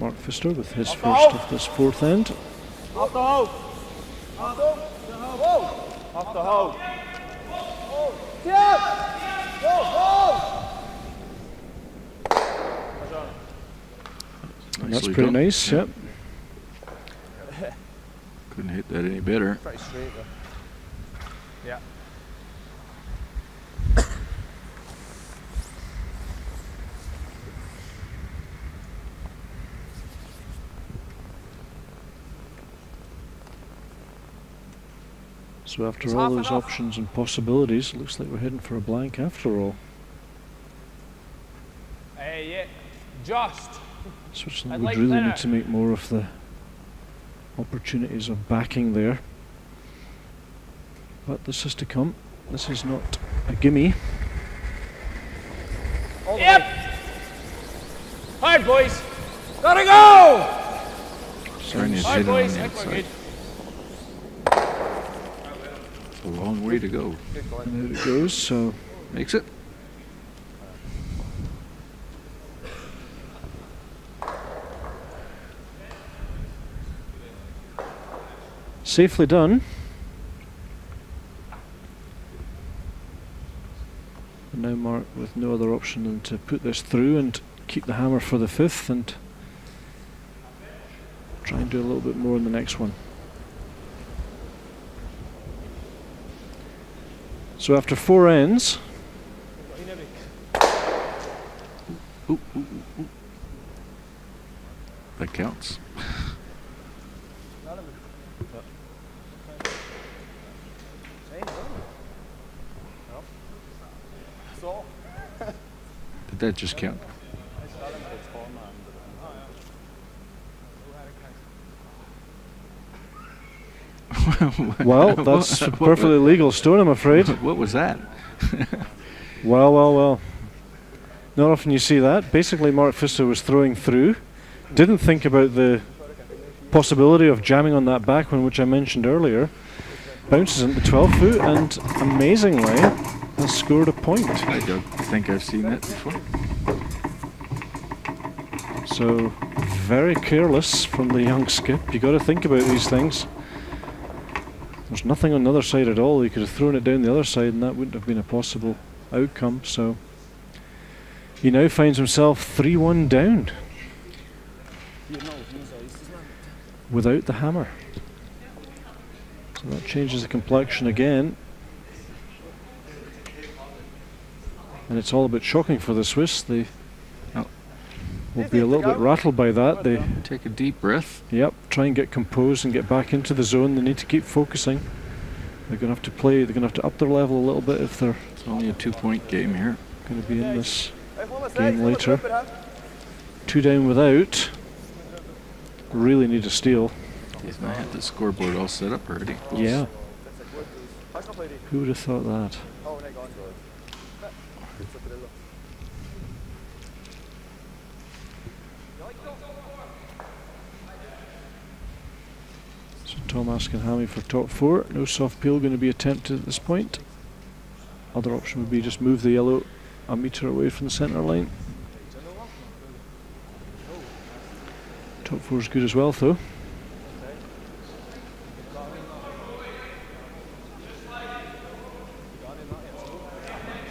Mark Pfister with his first of this 4th end. Off the hole! Off the hole! That's pretty nice, yep. Couldn't hit that any better. Pretty straight though. Yeah. So after all those options and possibilities, it looks like we're heading for a blank after all. Yeah, just. Switzerland would really need to make more of the opportunities of backing there. But this is to come. This is not a gimme. Yep! Hard, boys! Gotta go! Trying to hit it on the outside. A long way to go. And there it goes, so makes it. Safely done. And now Mark with no other option than to put this through and keep the hammer for the fifth and try and do a little bit more in the next one. So after 4 ends, that counts. Did that just count? well, that's a perfectly legal stone, I'm afraid. What was that? Well. Not often you see that. Basically, Mark Pfister was throwing through, didn't think about the possibility of jamming on that back one, which I mentioned earlier. Bounces into 12 foot and amazingly has scored a point. I don't think I've seen that before. So, very careless from the young skip. You got to think about these things. There's nothing on the other side at all. He could have thrown it down the other side and that wouldn't have been a possible outcome. So, he now finds himself 3-1 down without the hammer. So that changes the complexion again. And it's all a bit shocking for the Swiss. They will be a little bit rattled by that. They take a deep breath. Yep, try and get composed and get back into the zone. They need to keep focusing. They're going to have to play, they're going to have to up their level a little bit if they're it's only a 2-point game here. Going to be in this game later. 2 down without. Really need a steal. He's not had the scoreboard all set up already. Yeah. Who would have thought that? So Tom asking Hammy for top 4. No soft peel going to be attempted at this point. Other option would be just move the yellow a metre away from the centre line. Top 4 is good as well though.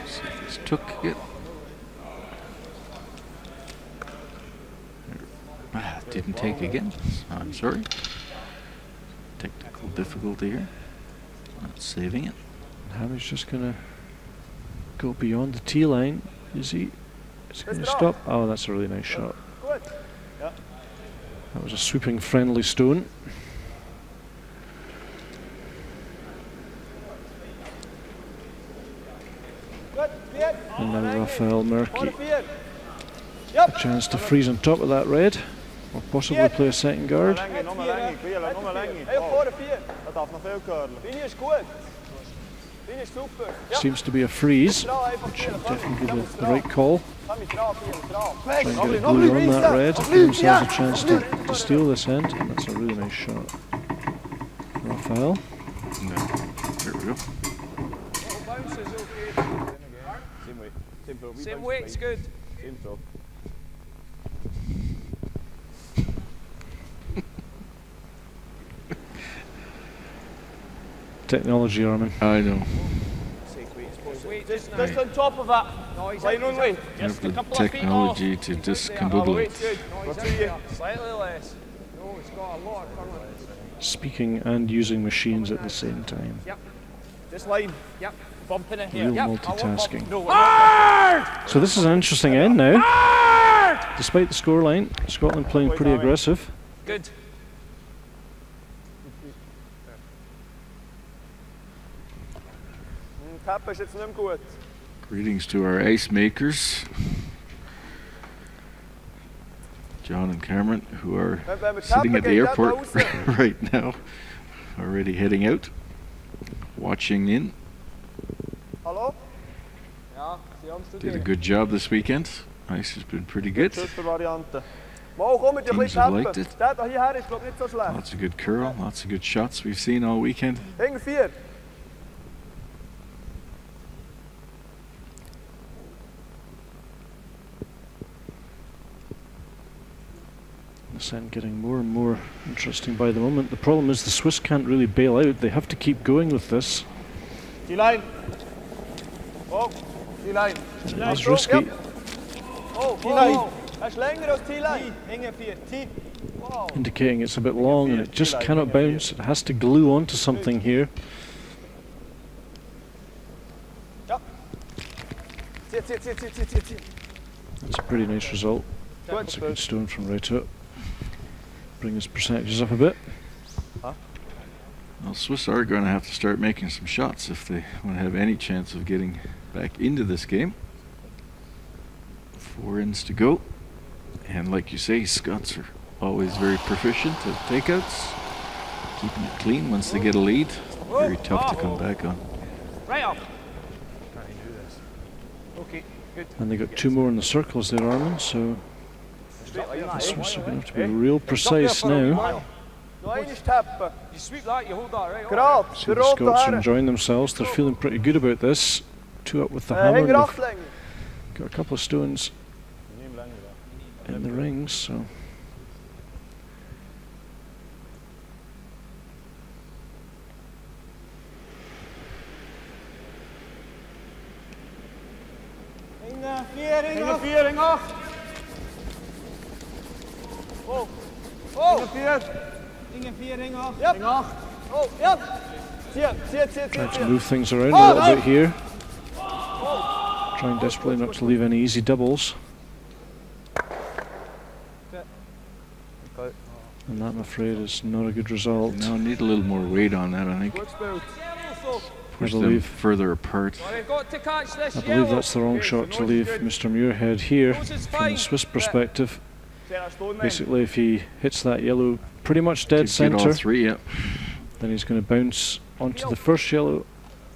See if this took it. Didn't take again. I'm sorry. Technical difficulty here. Not saving it. Hammy's just going to go beyond the tee line. Is he going to stop? Oh, that's a really nice shot. That was a swooping friendly stone. And now Raphael Murky. A chance to freeze on top of that red, or possibly play a second guard. Seems to be a freeze, which would definitely be the right call. Try and get it glued on that red, give themselves a chance to steal this end, and that's a really nice shot. Raphael. There we go. Same way, it's good. Technology, Armin. I know. Just on top of that. No, he's line only. Have the technology to discombobulate. Slightly less. No, it's got a lot of current. Speaking and using machines at the same time. Yep. This line. Yep. Bumping it here. Real Yep. multitasking. No, so this is an interesting end now. Despite the scoreline, Scotland playing pretty aggressive. Good. Tap is jetzt nicht gut. Greetings to our ice makers, John and Cameron, who are sitting at the airport right now, already heading out, watching in. Hello? Did a good job this weekend. Ice has been pretty good. Teams have liked it. Lots of good curl, lots of good shots we've seen all weekend. This end getting more and more interesting by the moment. The problem is the Swiss can't really bail out. They have to keep going with this. T-line. Oh, T-line. That's risky. Oh, T-line. That's länger als T-line. T. Indicating it's a bit long and it just cannot bounce. It has to glue onto something here. That's a pretty nice result. That's a good stone from right up. Bring his percentages up a bit. Well, Swiss are going to have to start making some shots if they want to have any chance of getting back into this game. 4 ends to go. And like you say, Scots are always very proficient at takeouts. Keeping it clean once they get a lead. Very tough to come back on. Right up. Can't do this. Okay, good. And they got 2 more in the circles there, Armin, so the Swiss are going to have to be real precise now. You sweep that, you hold that, right? See, the Scots are enjoying themselves. They're feeling pretty good about this. 2 up with the hammer. And they've got a couple of stones in the rings, so. Ring off. Oh. Oh. Ring off. Yep. Ring off. Oh, yep. Trying to move things around a little bit here. Trying desperately not to leave any easy doubles. And that, I'm afraid, is not a good result. No, need a little more weight on that, I think. Push them further apart. I believe that's the wrong shot to leave Mr. Muirhead here from the Swiss perspective. Basically, if he hits that yellow pretty much dead centre, then he's going to bounce onto the first yellow,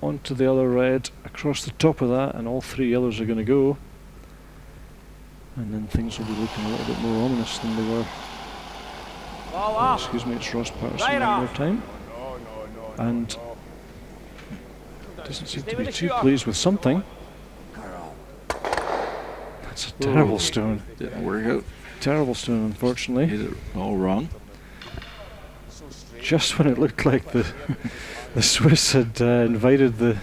onto the other red, across the top of that, and all 3 yellows are going to go. And then things will be looking a little bit more ominous than they were. Oh, excuse me, it's Ross Patterson one more time. And doesn't seem to be too pleased with something. That's a terrible stone. Didn't work out. Terrible stone, unfortunately. Hit it all wrong. Just when it looked like the Swiss had invited the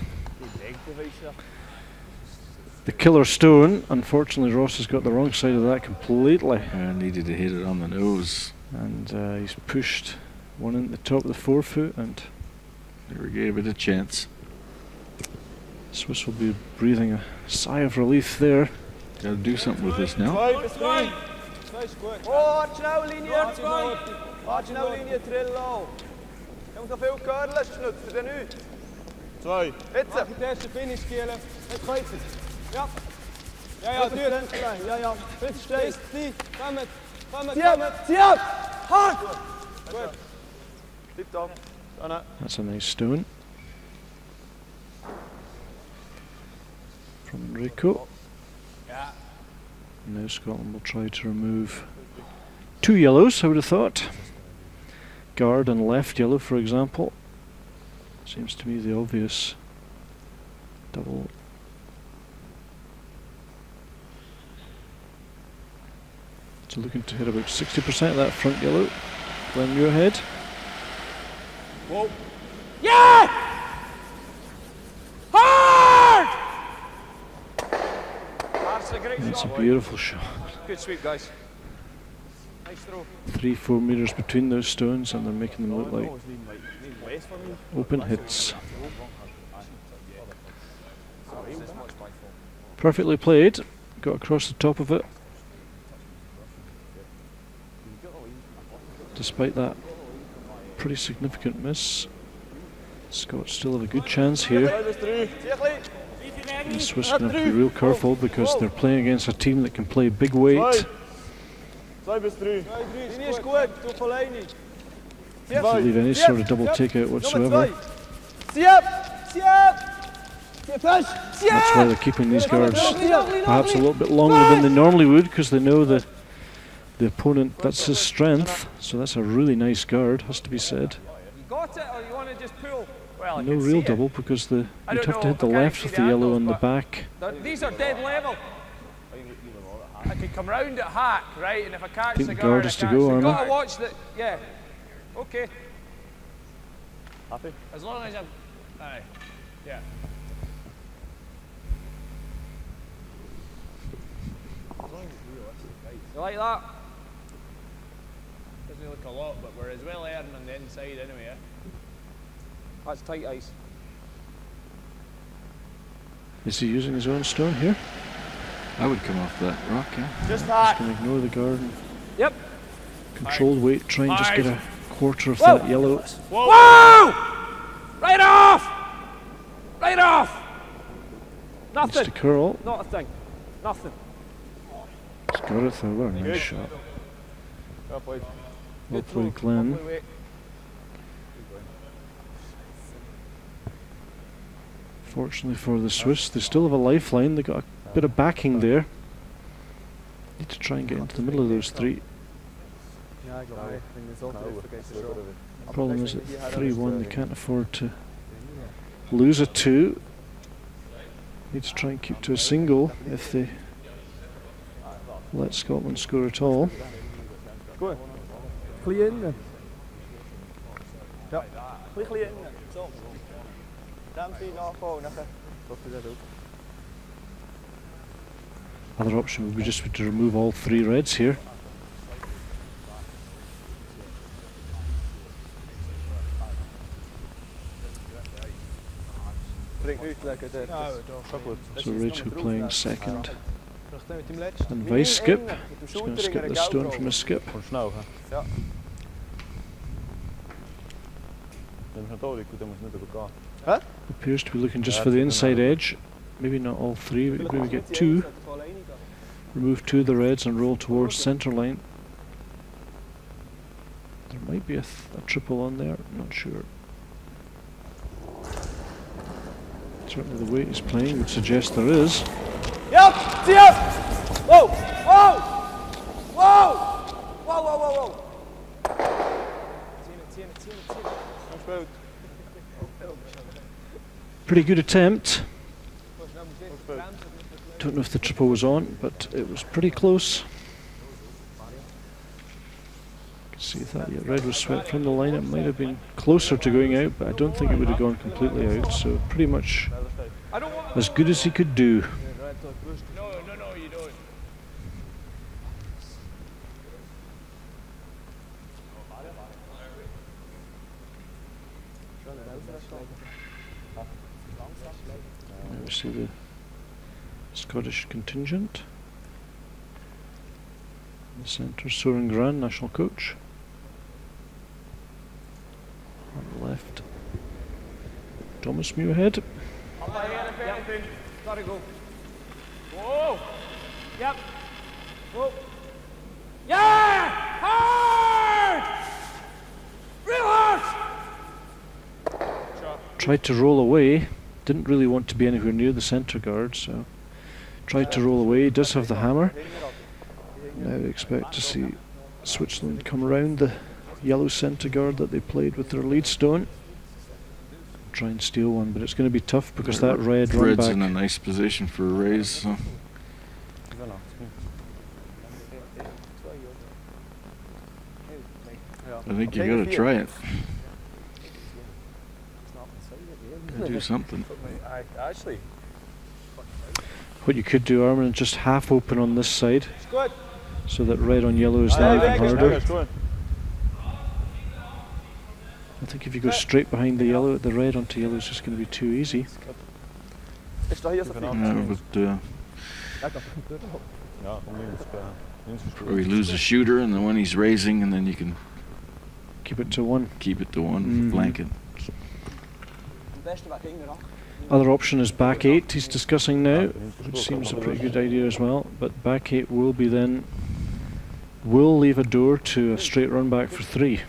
killer stone, unfortunately Ross has got the wrong side of that completely. Needed to hit it on the nose. And he's pushed one in the top of the forefoot and never gave it a chance. Swiss will be breathing a sigh of relief there. Got to do something with this now. Watch now, Linie. Watch now, Linie, Trillo. Je moet nog veel curlen, schnutzen den uit. 2. Jetzt. Mach die erste Finish, Kielen. Jetzt geht's. Ja. Ja, ja, durch. Ja, ja. Bis stehst. Kommt. Zieh ab. Hard. Gut. Tip top. That's a nice stone from Enrico. Now Scotland will try to remove 2 yellows, I would have thought. Guard and left yellow, for example. Seems to me the obvious double. So looking to hit about 60% of that front yellow. Glenn Muirhead. Whoa. Yeah! Hard! That's a beautiful shot. Good sweep, guys. Nice throw. 3-4 metres between those stones, and they're making them look like open hits. Perfectly played. Got across the top of it. Despite that pretty significant miss, Scots still have a good chance here. The Swiss are going to have to be real careful because they're playing against a team that can play big weight. If they leave any sort of double takeout whatsoever, that's why they're keeping these guards perhaps a little bit longer than they normally would, because they know that the opponent, that's his strength. So that's a really nice guard, has to be said. You got it, or you want to just pull? Well, No real double, because you'd have to hit the left with the yellow on the back. These are dead level. I could come round at hack, right? And if I catch think the the guard, guard is to go, I've got Arnold. to watch the. Yeah. Okay. Happy? As long as I'm. Aye. Yeah. As long as it's realistic, right? You like that? Doesn't look a lot, but we're as well earning on the inside anyway, eh? That's tight ice. Is he using his own stone here? I would come off that rock, yeah. Just Just that. going to ignore the guard and Yep. controlled weight, try and just get a quarter of Whoa. that yellow. Whoa! Right off! Right off! Needs Nothing. to curl. Not a thing. Nothing. He's got it though, what a nice shot. Well played. Well played, Glenn. Fortunately for the Swiss, they still have a lifeline. They got a bit of backing there. Need to try and get into the middle of those three. Problem is at 3-1 they can't afford to lose a 2. Need to try and keep to a single if they let Scotland score at all. Other option would be just to remove all 3 reds here. So Rachel playing second. And vice skip. He's going to skip the stone from his skip. Appears to be looking just for the inside edge. Maybe not all 3, but maybe get 2. Remove 2 of the reds and roll towards centre line. There might be a triple on there, not sure. Certainly the way he's playing would suggest there is. Yep! See up! Whoa! Whoa! Whoa! Whoa, whoa, whoa, whoa! Pretty good attempt. Don't know if the triple was on, but it was pretty close. See if that red was swept from the line. It might have been closer to going out, but I don't think it would have gone completely out. So pretty much as good as he could do. No, you don't. Now we see the Scottish contingent. In the centre, Soren Gran, national coach. On the left, Thomas Muirhead. Gotta go. Whoa! Yep. Whoa. Yeah! Hard! Real hard! Tried to roll away. Didn't really want to be anywhere near the centre guard, so tried to roll away. He does have the hammer. Now we expect to see Switzerland come around the yellow centre guard that they played with their lead stone. Try and steal one, but it's going to be tough because that red run Red's back. in a nice position for a raise. So. I think you got to try it. Do something. Actually. What you could do, Armin, is just half open on this side, Good. so that red on yellow is then even harder. I think if you go straight behind the yellow, the red onto yellow is just going to be too easy. Or he loses a shooter, and then when he's raising, and then you can keep it to one. Keep it to one with the blanket. Other option is back 8 he's discussing now, which seems a pretty good idea as well, but back 8 will be then, will leave a door to a straight run back for 3.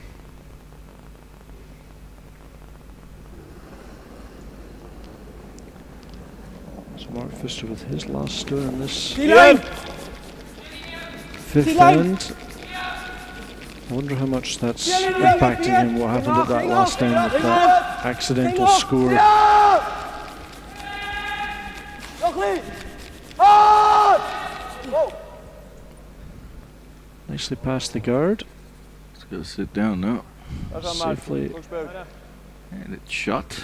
So Mark Pfister with his last stone in this fifth end. I wonder how much that's impacting him, what happened at that last end with that accidental score. Nicely past the guard. He's got to sit down now. Safely. And it's shot.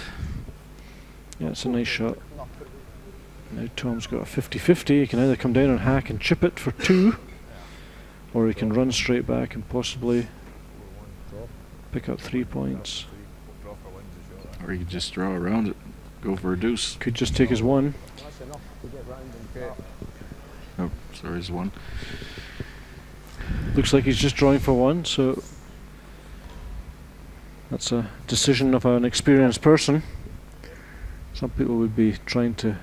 Yeah, it's a nice shot. Now Tom's got a 50-50. He can either come down and hack and chip it for 2, or he can run straight back and possibly pick up 3 points. Or he could just draw around it, go for a deuce. Could just take his 1. Oh, sorry, his 1. Looks like he's just drawing for 1, so that's a decision of an experienced person. Some people would be trying to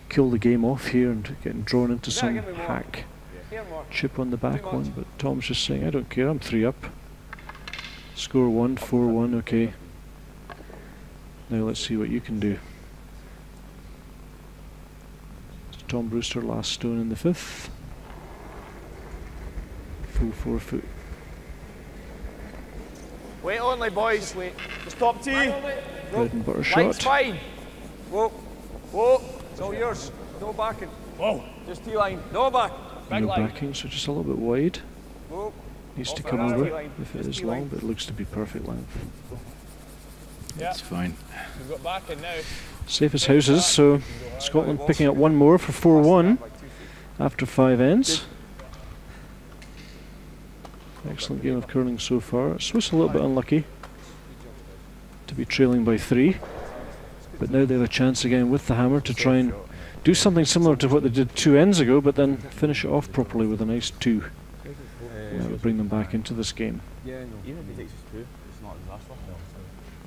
kill the game off here and getting drawn into some hack chip on the back one, but Tom's just saying, I don't care, I'm 3 up. Score 1, 4-1, okay. Now let's see what you can do. So Tom Brewster, last stone in the 5th. Full 4 foot. Wait only, boys. Wait. Just top tee. Bread and butter Line's shot. fine. Whoa. Whoa. It's all yours. No backing. Whoa. Just tee line. No back. No backing, so just a little bit wide. Whoa. Needs to come over if it is long, but it looks to be perfect length. That's fine. We've got backing now. Safe as houses, so Scotland picking up 1 more for 4-1 after 5 ends. Excellent game of curling so far. Swiss a little bit unlucky to be trailing by 3, but now they have a chance again with the hammer to try and do something similar to what they did 2 ends ago, but then finish it off properly with a nice 2. That will bring them back into this game. Yeah, no. Even if he takes us 2, it's not a disaster.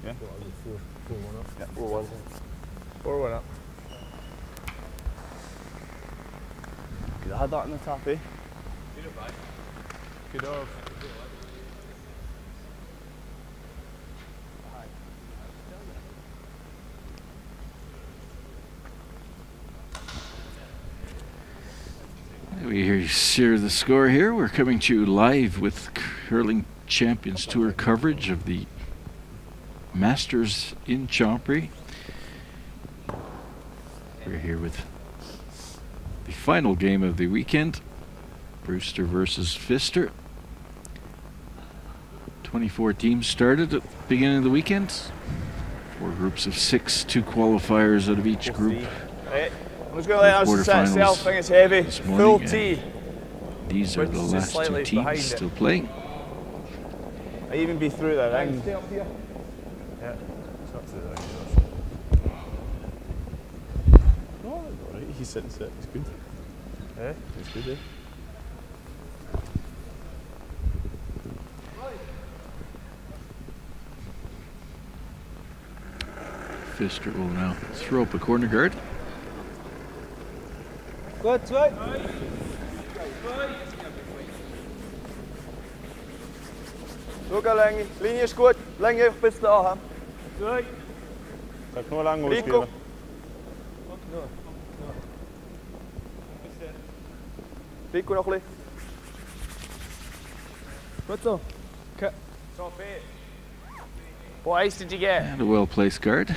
Yeah? 4-1 up. Yeah, 4-1. 4-1 up. Could have had that in the tap, eh? Could have. We share the score here. We're coming to you live with Curling Champions Tour coverage of the Masters in Champéry. We're here with the final game of the weekend, Brewster versus Pfister. 24 teams started at the beginning of the weekend. 4 groups of 6, 2 qualifiers out of each group. I'm just going to let us set itself. I think it's heavy. Full tee. These are the last 2 teams still playing. I even be through the ring. Stay up here. Yeah, it's not through the ring. No, it's alright. He's sitting set. It's good. Yeah, it's good, eh? Pfister will now throw up a corner guard. Good, right. Zoeken Lengie. Linie is goed. Lengie heeft piste al, hè. Right. Kan ik nog lang Rico. spelen? Rico nog licht. Goed zo. Okay. What ice did you get? And a well-placed guard.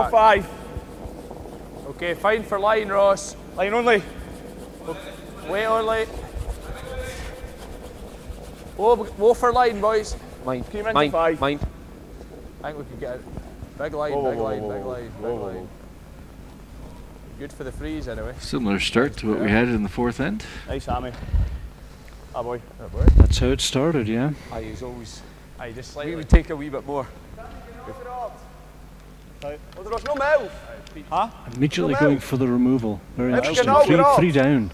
back. 5. Okay, fine for line, Ross. Line only. Wait only. Whoa for line, boys. Mind. Keep him into Mind. 5. Mind. I think we could get it. Big line, Whoa, big whoa, line, whoa, big whoa, line, whoa, big whoa, line. Good for the freeze anyway. Similar start to what we had in the fourth end. Nice, Sammy. Ah, boy. That's how it started, yeah. Aye, he's always. Aye, just We slightly. would take a wee bit more. Er was nog melf. Huh? Immediately going for the removal. Very Heb je interesting. genau gedaan? Three down.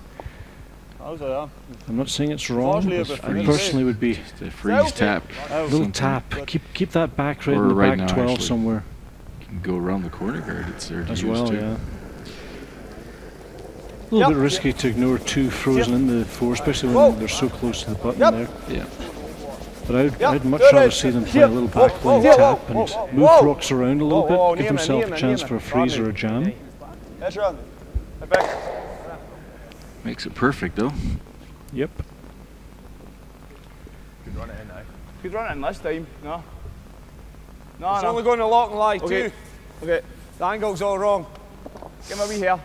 Also, ja. I'm not saying it's wrong, Largely a but bit I freeze. personally would be The freeze tap. a little Something. tap. Keep that back right Or in the right back now, 12 actually. somewhere You can go around the corner guard. It's there to as use well, too. yeah. A little bit risky to ignore two frozen in the four, especially when they're so close to the button there. Yeah. But I'd much rather see them play a little back line tap and move rocks around a little bit, give themselves a chance for a freeze or a jam. That's run. Back. Makes it perfect though. Yep. Could run it in now. Could run it in this time. No. No, It's no. only going to lock and lie Okay. too. Okay. The angle's all wrong. Give me a wee here. Yeah,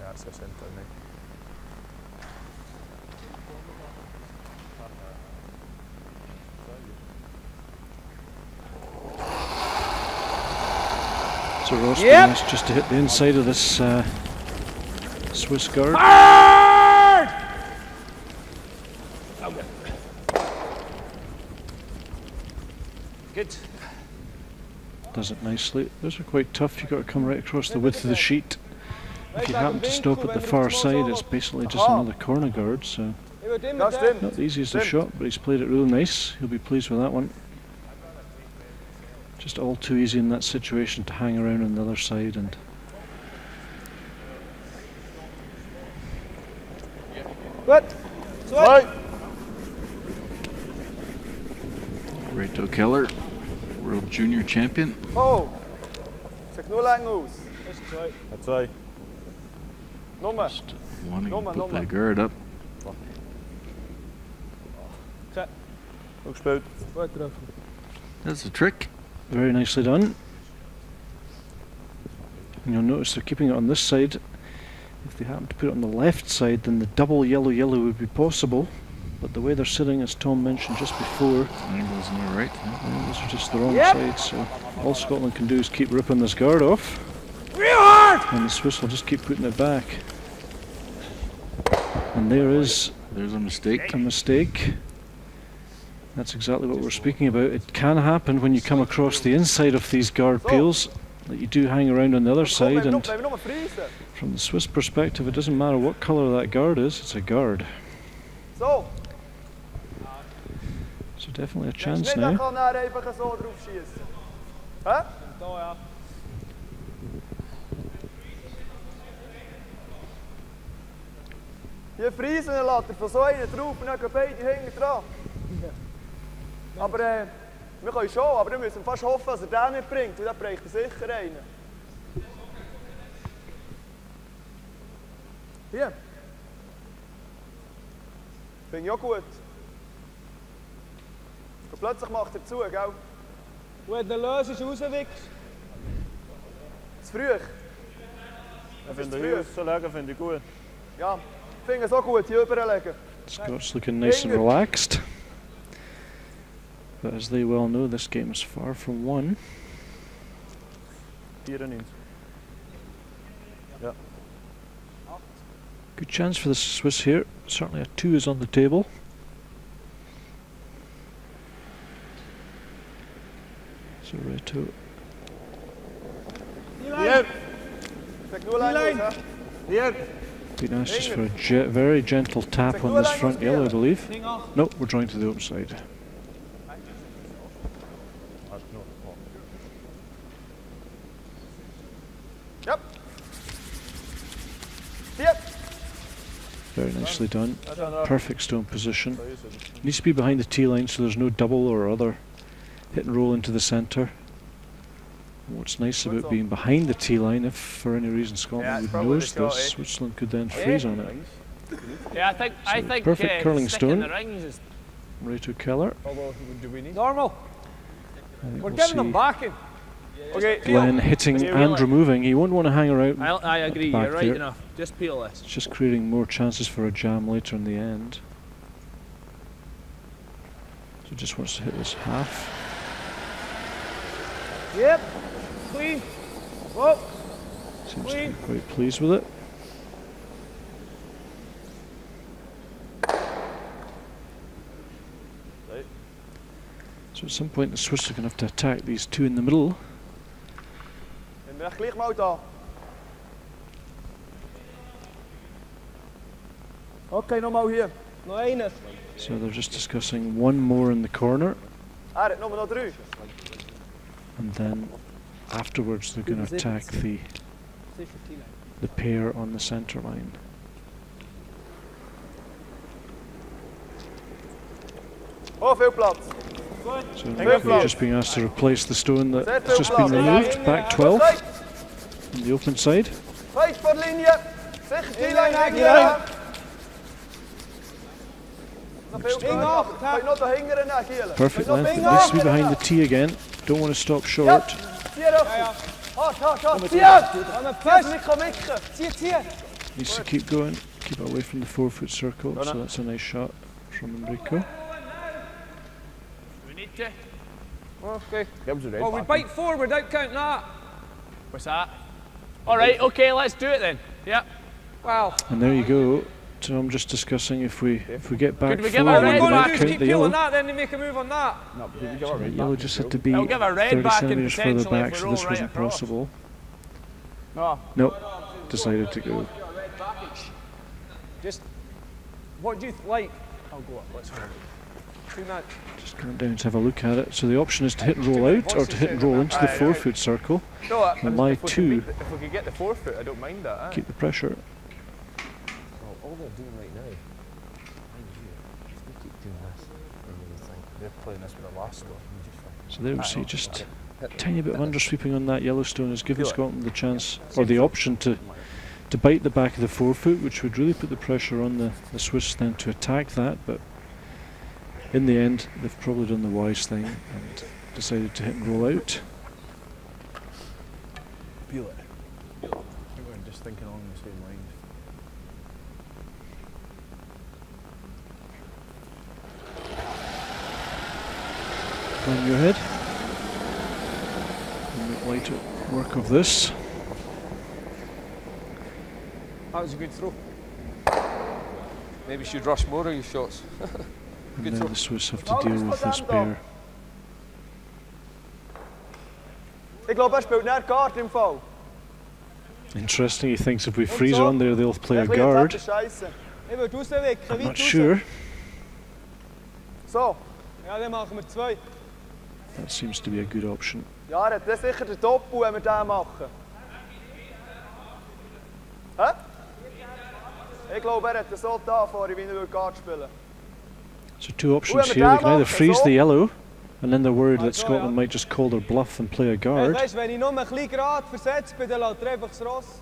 that's the centre now. So Ross being asked just to hit the inside of this Swiss guard. Good. Does it nicely. Those are quite tough. You've got to come right across the width of the sheet. If you happen to stop at the far side, it's basically just another corner guard, so That's it. not the easiest of shot, but he's played it real nice. He'll be pleased with that one. Just all too easy in that situation to hang around on the other side and Good. Right. Reto Keller, world junior champion. Oh. Zeg nul lang aus. That's right. Nummer. Just wanting Nummer, to put nummer. the guard up. Ook speelt. That's a trick. very nicely done. And you'll notice they're keeping it on this side. If they happen to put it on the left side, then the double yellow would be possible. But the way they're sitting, as Tom mentioned just before, Angle's on the right. Yeah. those are just the wrong side. So all Scotland can do is keep ripping this guard off. Real hard! And the Swiss will just keep putting it back. And there is There's a mistake. a mistake. That's exactly what we're speaking about. It can happen when you come across the inside of these guard peels, that you do hang around on the other side, and from the Swiss perspective it doesn't matter what colour that guard is, it's a guard. So definitely a chance now. Huh? Je vriezen en laten van zo een drauf und dann gehen beide hinten dran. Aber wir können schon, aber wir müssen fast hoffen, dass den nicht bringt, weil dann bringt sicher einen. Hier. Finde ich auch gut. Und plötzlich macht er zu, gell? Wenn der Löse ist rauswächst. Zu früh. Ich finde hier rauszulegen, finde ich gut. Ja, ich finde es auch gut, hier überlegen. Scots looking nice and relaxed. But as they well know, this game is far from won. 94. Ja. Good chance for the Swiss here. Certainly a 2 is on the table. So Reto. Hier. Zeg nu lang uit, hè? Hier. Being asked just for a very gentle tap on this front yellow, I believe. No, we're drawing to the open side. Yep. Yep. Very nicely done. Perfect stone position. Needs to be behind the tee line so there's no double or other hit and roll into the centre. What's nice about being behind the tee line, if for any reason Scotland would nose this, Switzerland could then freeze on it. Yeah, I think perfect curling sticking stone. the rings is Reto Keller. although do we need normal. I think We're we'll giving them see backing. Okay, Glenn hitting Can you and reel it? removing. He won't want to hang around. I agree, back you're right there. enough. Just peel this. It's just creating more chances for a jam later in the end. So just wants to hit this half. Yep. Clean. Whoa. Seems to be quite pleased with it. So at some point the Swiss are going to have to attack these two in the middle. En ben gleich mal da. Okay, nochmal hier. Noch einer. So they're just discussing one more in the corner, Hat noch 3. and then afterwards they're going to attack the pair on the centre line. Oh, veel Platz. So they're just being asked to replace the stone that's just been removed. Back 12 on the open side. Feest voor de linie. Sicher die lijn hängen. Nog veel nog. Kan je nog de hingeren naar Gielen? Perfect length. It needs to be behind the tee again. Don't want to stop short. Zie je dat? Hard. Zie je? Niet gaan mikken. Zie. Needs to keep going. Keep away from the 4-foot circle. So that's a nice shot from Enrico. Okay. Well, we bite forward without counting that. What's that? Alright, okay, let's do it then. Yep. Well, And there you go. So I'm just discussing if we get back Could we give forward a what red we're and going back? to do count is keep the peeling yellow. that, then they make a move on that. Right, yellow just had to be I'll give a red 30 back and centimetres further potentially back, if so we're this all right wasn't across. possible. No. Nope, decided to go. Just, what do you like? I'll go up. Let's have a look. Do that. Just going down to have a look at it. So the option is to hit and roll out or to hit and roll into the 4-foot circle. No, And my if we two could get the 4 foot, I don't mind that. keep the pressure. Well, all they're doing right now, mind you, if they keep doing this, then they think They're playing this with the last one. So there we see just a tiny bit of undersweeping on that Yellowstone is giving Scotland the chance or the option to bite the back of the 4-foot, which would really put the pressure on the Swiss then to attack that. But in the end, they've probably done the wise thing and decided to hit and roll out. Peel it. I think we're just thinking along the same lines. On your head. And make light work of this. That was a good throw. Maybe you should rush more of your shots. And now the Swiss have to deal with this pair. Ik glaube, speelt naar kaart im Fall. Interesting, he thinks if we freeze on there, they'll play a guard. Ich würde rauswicken, I'm not sure. So. Ja, dann machen wir 2. That seems to be a good option. Ja, er hat das sicher den Doppel, wenn wir den machen. Hä? Ich glaube, er hat das so da vorher, wie er Kart spielen. So two options here. They can either freeze the yellow, and then they're worried that Scotland might just call their bluff and play a guard, Weißt du, wenn ich nur ein bisschen gerade versetzt bin, dann lässt er einfach das Ross.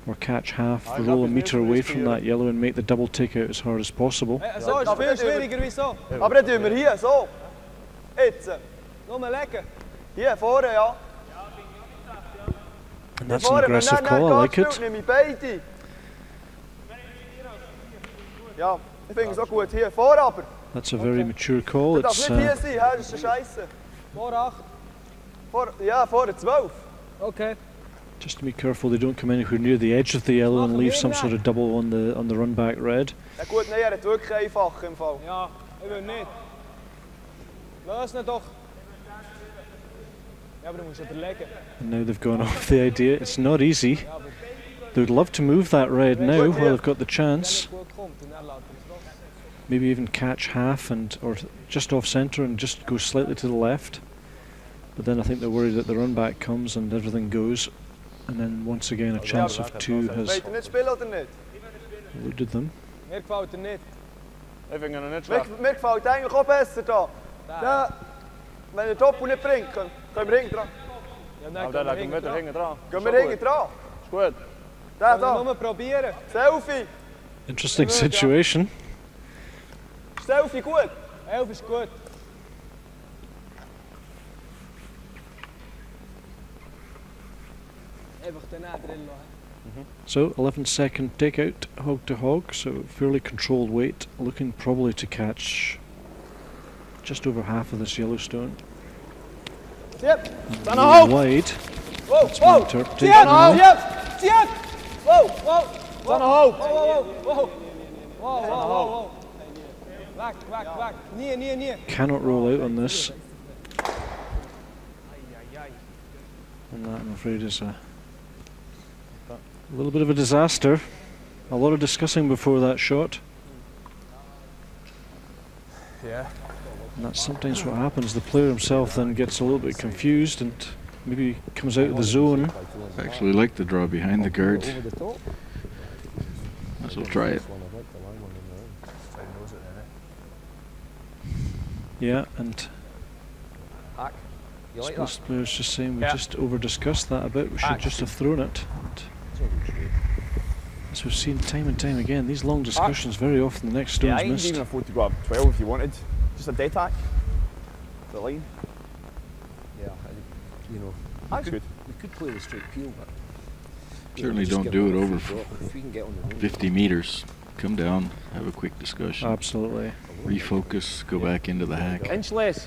or catch half, roll a metre away from that yellow and make the double take out as hard as possible. So ist es viel schwieriger wie so. Aber dann tun wir hier, so. Jetzt. Nur legen. Hier, vorne, ja. And that's an aggressive call, I like it. Nehme ich beide. Ja, ich finde es auch gut. Hier, vor aber. That's a very mature call. Das It's darf nicht hier sein, hä? Das ist Scheiße. Vor 8. Ja, vor 12. Okay. just to be careful they don't come anywhere near the edge of the yellow and leave some sort of double on the run back red. Ja gut, nee, er hat wirklich einfach im Fall. Ja, ich will nicht. Lass ihn doch. Ja, aber du musst überlegen. And now they've gone off the idea. It's not easy. They would love to move that red now while they've got the chance. Maybe even catch half or just off centre and just go slightly to the left. But then I think they're worried that the run back comes and everything goes. And then once again a chance of two has Weet je niet spelen of niet? eluded them. Mir gefällt er nicht. Ich finde ihn nicht schlecht. Mir gefällt eigentlich auch besser da. Ja, wenn er Doppel nicht bringt, können wir hinten dran. Ja, nein, Aber der legt ihn wieder hinten dran. Gehen wir hinten dran. Ist gut. Da, da. da. Nur probieren. Selfie. Interesting situation. Selfie gut. 11 ist gut. So 11-second takeout, hog to hog, so fairly controlled weight, looking probably to catch just over half of this Yellowstone. Yep. And really wide. Whoa, That's my whoa. interpretation. Yep. Yep. Whoa, whoa. It's on a hole. Whoa, whoa, whoa. Whoa. Back. Near. Cannot roll out on this. And that, I'm afraid, is a little bit of a disaster. A lot of discussing before that shot. Yeah. And that's sometimes what happens. The player himself then gets a little bit confused and maybe comes out of the zone. I actually like the draw behind the guard. Might as well try it. Yeah, and Hack. You like this that? player's just saying we Yeah. just over-discussed that a bit. We should just have thrown it. And as we've seen time and time again, these long discussions very often the next Yeah, stone's I can missed. even afford to go up 12 if you wanted. Just a dead tack. The line. Yeah, you know, That's good. we could play the straight peel, but Certainly just don't give do them it a over free drop. If we can get on the ring. 50 meters. Come down, have a quick discussion, Absolutely. refocus, go back into the hack. Inch less.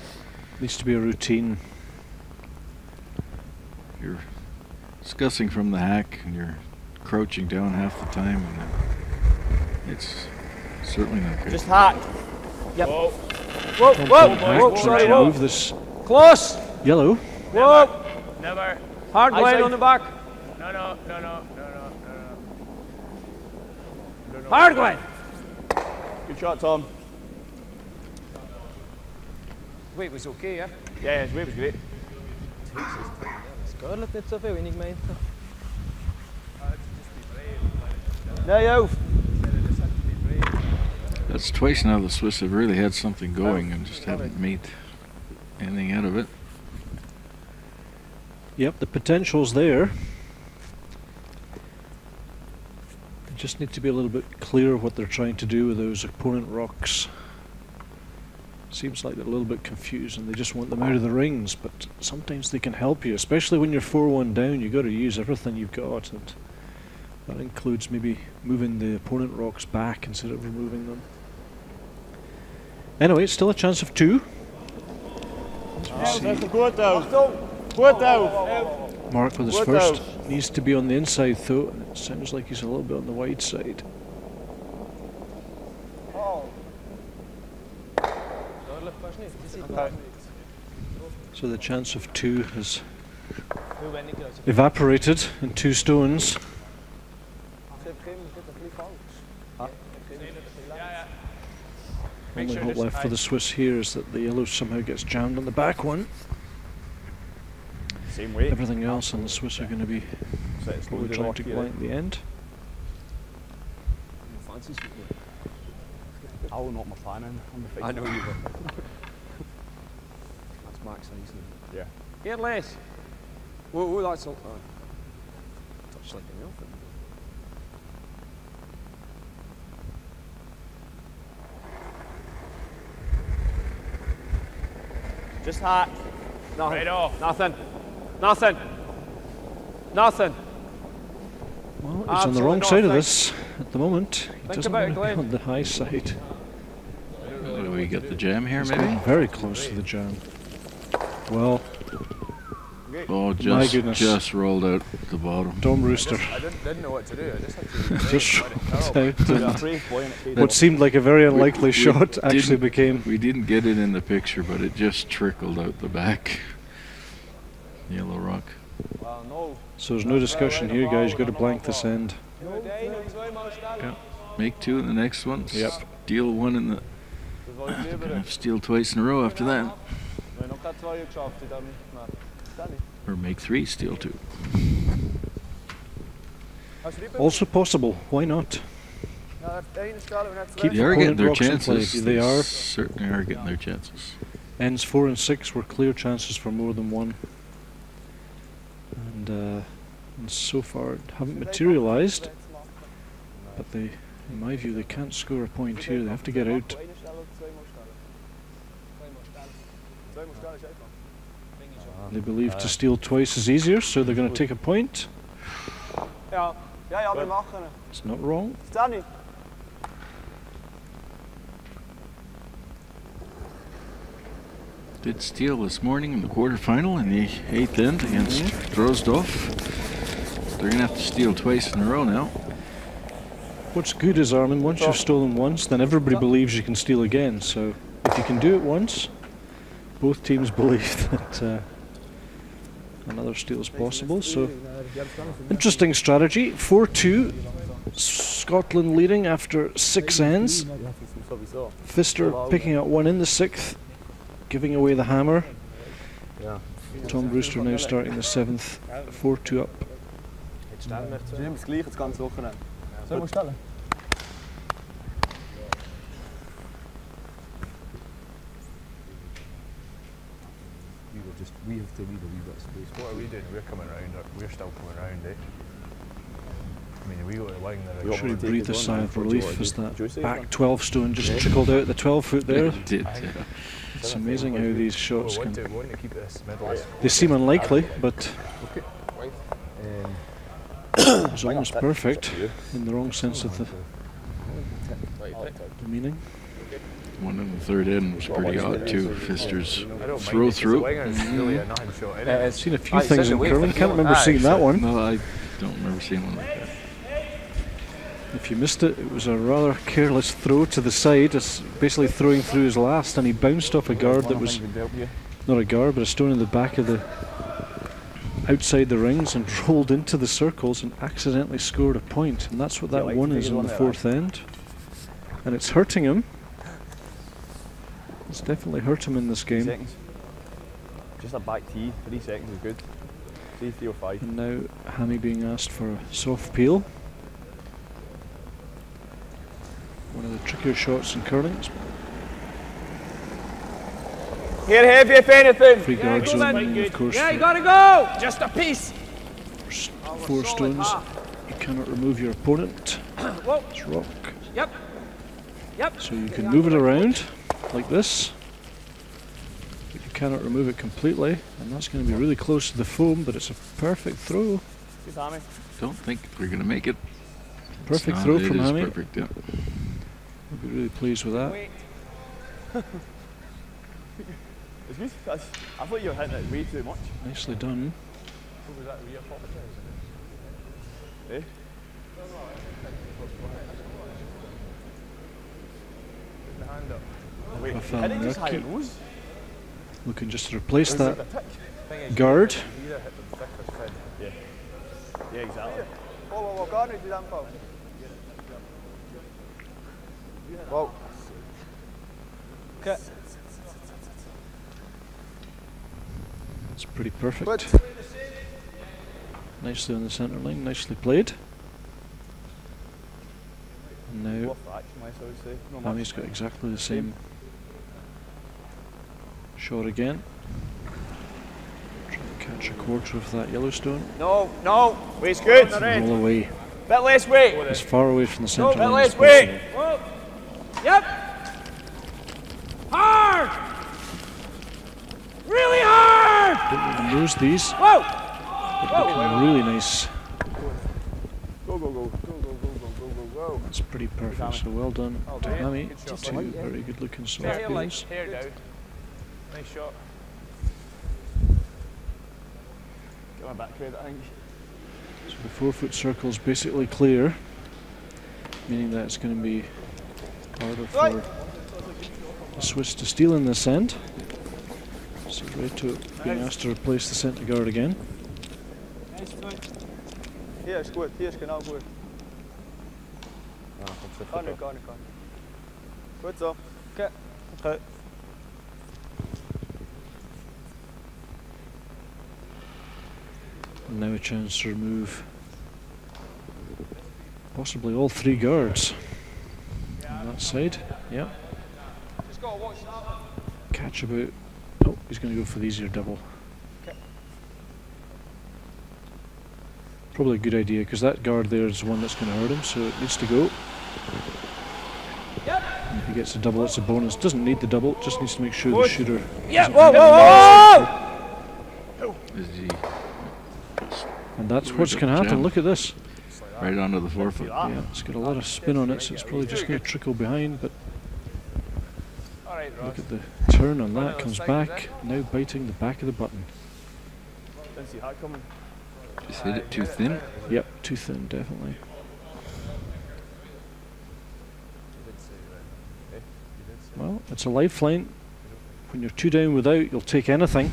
Needs to be a routine. You're discussing from the hack and you're crouching down half the time, and it's certainly not good. Just hack. Yep. Whoa. Don't hack, trying sorry, to whoa. move this Close. yellow. Whoa. Never. Hard line on the back. No. Hard line. Good shot, Tom. Weight was okay, yeah? Yeah, his weight was great. Skadelijk niet zoveel, ik meen. Nee, joh. That's twice now the Swiss have really had something going and just haven't made anything out of it. Yep, the potential's there. They just need to be a little bit clear what they're trying to do with those opponent rocks. Seems like they're a little bit confused and they just want them out of the rings, but sometimes they can help you, especially when you're 4-1 down. You've got to use everything you've got, and that includes maybe moving the opponent rocks back instead of removing them. Anyway, it's still a chance of 2. As we see, Goed out. Mark with his What first out? needs to be on the inside though, and it sounds like he's a little bit on the wide side. So the chance of 2 has evaporated in 2 stones. Only hope left for the Swiss here is that the yellow somehow gets jammed on the back one. Same weight. Everything else and the Swiss are going to be So it's probably loaded trying off to here. blank the end. Fancies I'll knock my plan in on the fight. I know you will. That's max easily. Yeah. Here, less. Whoa, that's all. Touch like an elephant. Just hack. Nothing. Right off. Nothing. Well, he's on the wrong side of this at the moment. He doesn't about it, want to be Glenn. on the high side. Do we get the jam here, He's maybe? getting very close to the jam. Well, Oh, My goodness. just rolled out the bottom. Dom Brewster I didn't know what to do. I just had to. just shot out, and What? what seemed like a very unlikely shot actually didn't- became. We didn't get it in the picture, but it just trickled out the back. Yellow rock. So there's no discussion here, guys. You've got to blank this end. Make 2 in the next one. Yep. Steal 1 in the. Gonna have to steal twice in a row after that. Or make 3, steal 2. Also possible. Why not? Keep They the are opponent getting their rocks in play. chances. They are. Certainly are getting their chances. Ends 4 and 6 were clear chances for more than 1. And so far haven't materialised. But they, in my view, they can't score a point here. They have to get out. They believe to steal twice is easier, so they're going to take a point. Ja, ja, wir machen ihn. It's not wrong. Danny. Did steal this morning in the quarterfinal in the 8th end against Drozdov. They're going to have to steal twice in a row now. What's good is, Armin, once you've stolen once, then everybody believes you can steal again. So if you can do it once, both teams believe that another steal is possible. So interesting strategy. 4-2. Scotland leading after 6 ends. Pfister picking up one in the 6th, giving away the hammer. Tom Brewster now starting the 7th, 4-2 up. Es ist immer das Gleiche, das ganze Wochenende. Soll ich mal stellen? We have to leave a wee bit of space. What are we doing? We're coming round. We're still coming round, eh? I mean, we got the line there. I'm sure he breathed a sigh of relief as that back 12 stone just trickled out the 12 foot there. It did. It's amazing how these shots can... Want to keep this middle. They seem unlikely, but it's almost perfect in the wrong sense of the meaning. One in the 3rd end was pretty odd too. Pfister's throw through. I've seen a few things in curling, can't remember seeing that one. No, I don't remember seeing one like that. If you missed it, it was a rather careless throw to the side. It's basically throwing through his last, and he bounced off a guard that was not a guard, but a stone in the back of the outside the rings and rolled into the circles and accidentally scored a point. And that's what that one is on the 4th end. And it's hurting him. It's definitely hurt him in this game. Seconds. Just a back tee, 3 seconds is good. 3 or 5. And now Hammy being asked for a soft peel. One of the trickier shots in curling. Here heavy if anything. Free guard zone, and of course. Yeah, you gotta go! Just a piece. 4 stones. You cannot remove your opponent. It's rock. Yep. Yep. So you can move it around like this. But you cannot remove it completely, and that's going to be really close to the foam, but it's a perfect throw. Don't think we're going to make it. Perfect throw from Hammy. Hammy. Perfect, yeah. I'll be really pleased with that. I thought you were hitting it way too much. Nicely done. What was that? Were you apologising? Eh? Put the hand up. Wait, Rafael hit it just high Murky nose? looking just to replace that Thing is, guard. you either hit the thick or thin. Yeah, exactly. Whoa, guard niet dan fout. Wow. Okay. It's pretty perfect. Nicely on the centre line, nicely played. And now Hammy's got exactly the same shot again. Try to catch a quarter of that Yellowstone. No, weight's good. Roll away. Bit less weight. As far away from the centre bit line as less weight. possible. Yep. Hard. Really hard. Don't even lose these. Whoa. But looking really nice. Go. It's pretty perfect, so well done to Hammy. Two very good looking soft peels. Hair down. Nice shot. Get my back credit, I think. So the 4-foot circle's basically clear, meaning that it's going to be harder for the Swiss to steal in this end. So Reto being asked to replace the centre guard again. Hier ist gut, hier ist genau gut. Kann nicht. Gut so. Okay. And now a chance to remove possibly all 3 guards on that side. Yep. Catch about. Oh, he's going to go for the easier double. Probably a good idea because that guard there is the one that's going to hurt him, so it needs to go. And if he gets a double, it's a bonus. Doesn't need the double, just needs to make sure the shooter. Yeah, whoa! Is he And that's what's going to happen. Look at this. Right onto the forefoot. Yeah, it's got a lot of spin on it, so it's probably just going to trickle behind, but look at the turn on that, comes back, now biting the back of the button. Didn't see that coming. Just hit it too thin. Yep, too thin, definitely. Well, it's a lifeline. When you're 2 down without, you'll take anything.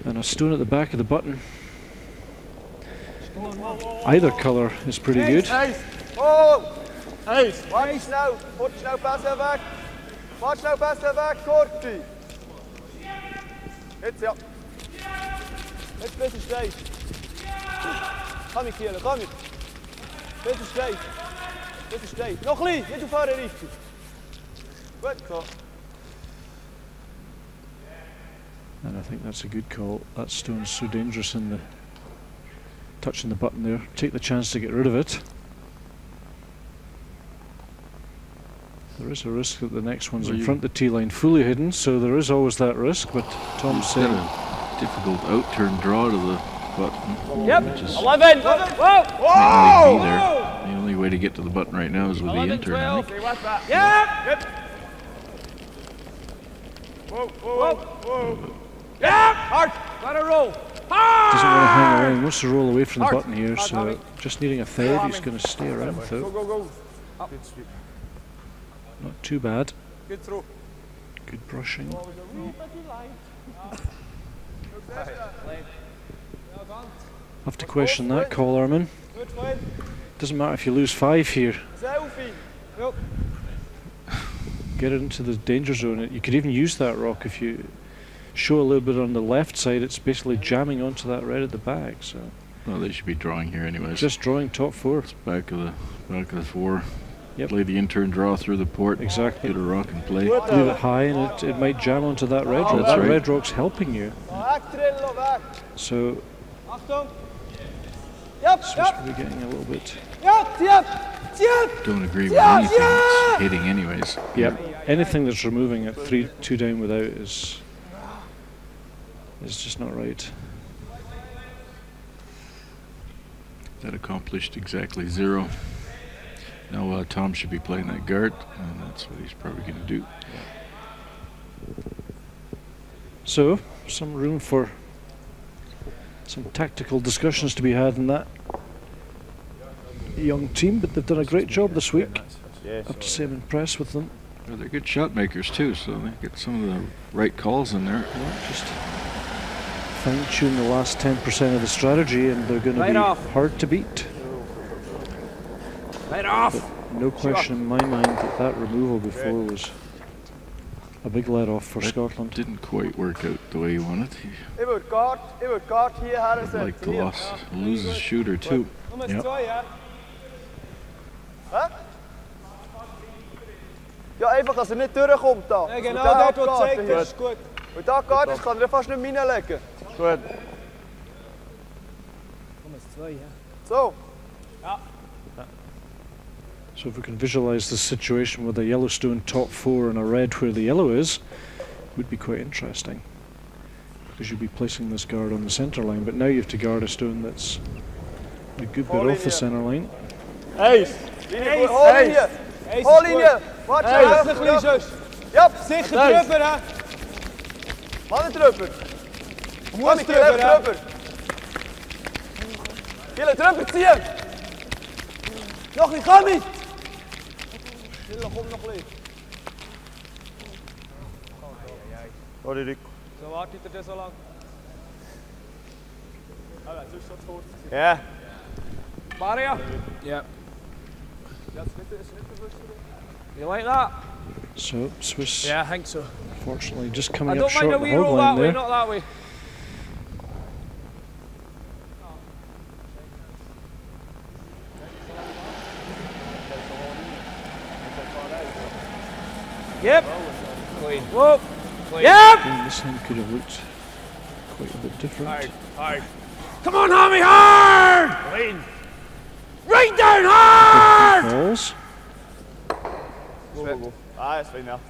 And a stone at the back of the button. Either colour is pretty good. Ace! Oh! Ace! Watch now! Watch now, pass her back! Watch now, pass her back, Korti! Jetzt, ja. Jetzt ein bisschen steif. Komm ich, Kiele, komm ich. Bisschen steif. Bisschen steif. Noch ein bisschen, nicht aufhören richtig. Gut, so. And I think that's a good call. That stone's so dangerous in the touching the button there. Take the chance to get rid of it. There is a risk that the next one's in front of the tee line fully hidden, so there is always that risk, but Tom's saying a difficult out-turn draw to the button. Yep, Which is 11. Whoa! can't really be there. The only way to get to the button right now is with the 11, in-turn, I 12. think. Yep! Whoa. Yep! Hard! Let it roll! doesn't want to hang around, wants to roll away from the Hard. button here, Hard, so Tommy. just needing a third, he's going to stay around though. Go. Not too bad. Good throw. Good brushing. Have to question that call, Armin. Good win. Doesn't matter if you lose 5 here. Selfie. Yep. Get it into the danger zone. You could even use that rock if you show a little bit on the left side. It's basically jamming onto that red at the back. So Well, they should be drawing here anyways. just drawing top 4. Back of the 4. Yep. Play the in-turn draw through the port. Exactly. Get a rock and play. Leave it high and it might jam onto that red rock. That's That right. red rock's helping you. Weg, Trillo, weg. So Achtung. Yep, Swiss will be getting a little bit. Yep. Don't agree with anything that's hitting anyways. Yep. Anything that's removing at 2 down without is just not right. That accomplished exactly 0. Now Tom should be playing that guard, and that's what he's probably going to do. So, some room for some tactical discussions to be had in that young team, but they've done a great job this week. I have to say I'm impressed with them. Well, they're good shot makers too, so they get some of the right calls in there. Yeah, just fine-tune the last 10% of the strategy and they're going to be hard to beat. Right off! But no question in my mind that removal before was a big let-off for Scotland. Didn't quite work out the way he wanted. He Ich würde Guard hier hersetzen. like to lose his shooter too. Nummer Ja. 2, ja? Hä? Ja, einfach, dass er nicht durchkommt da. Ja, genau, Und da dort, wo du Guard gezeigt hier. hast, gut. Und da Guard ist, kann er fast nicht mehr reinlegen. Gut. So. So if we can visualise the situation with a Yellowstone top 4 and a red where the yellow is, would be quite interesting. Because you'd be placing this guard on the centre line, but now you have to guard a stone that's a good bit off the centre line. Ace! Hoorlinie! Hoorlinie! Watch out! Een beetje zus. Yep! Sicher drüber, hè? Mannen drüber! Moet drüber, hè? drüber! Kille, drüber ziehen! Nog niet, ga niet! Kille, kom nog lief. Sorry, Rick. Zo wartet er so lang. Ja. Maria? Yeah. You like that? So Swiss, Yeah, I think so. fortunately, just I coming up don't short mind a of the wee hog roll line that way, there. not that way. Yep. Clean. Whoa. Clean. Yep. And this hand could have looked quite a bit different. Hard. Come on, Hammy, hard. Clean. Right down hard. Balls. Go. Ah, it's fine now.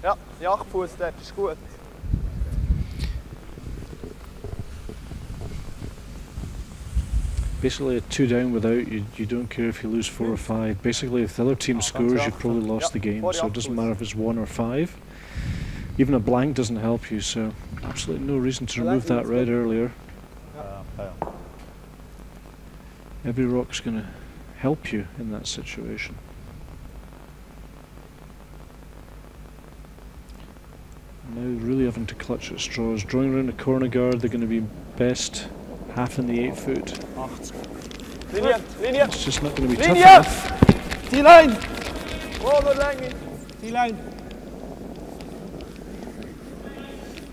Ja, die 8 Fuß dort ist gut. Basically a 2 down without, you don't care if you lose 4 or 5. Basically if the other team scores, you've probably lost the game, so it doesn't matter if it's 1 or 5. Even a blank doesn't help you, so absolutely no reason to remove that red earlier. Every rock's going to help you in that situation. Now really having to clutch at straws. Drawing around the corner guard, they're going to be best half in the 8 foot. Linie, Linie. It's just not going to be tough Linie. enough. T-line. Oh, no Länge. T-line.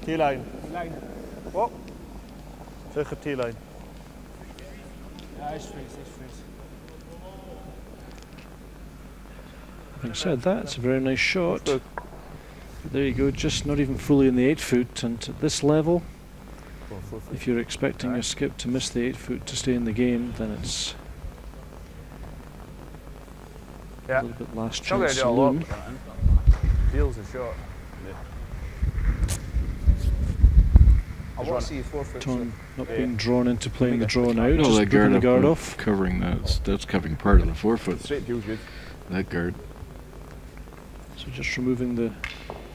T-line. Oh. Sicher T-line. Ja, is freeze, is freeze. Having said that, it's a very nice shot. But there you go, just not even fully in the 8 foot, and at this level, if you're expecting your skip to miss the 8 foot to stay in the game, then it's a little bit last chance saloon. Feels a shot. I want to see you 4 foot. Tom not being drawn into playing the draw now, Oh, just that putting the guard guard up off. covering that's covering part of the 4 foot. Straight feels good. That guard. So just removing the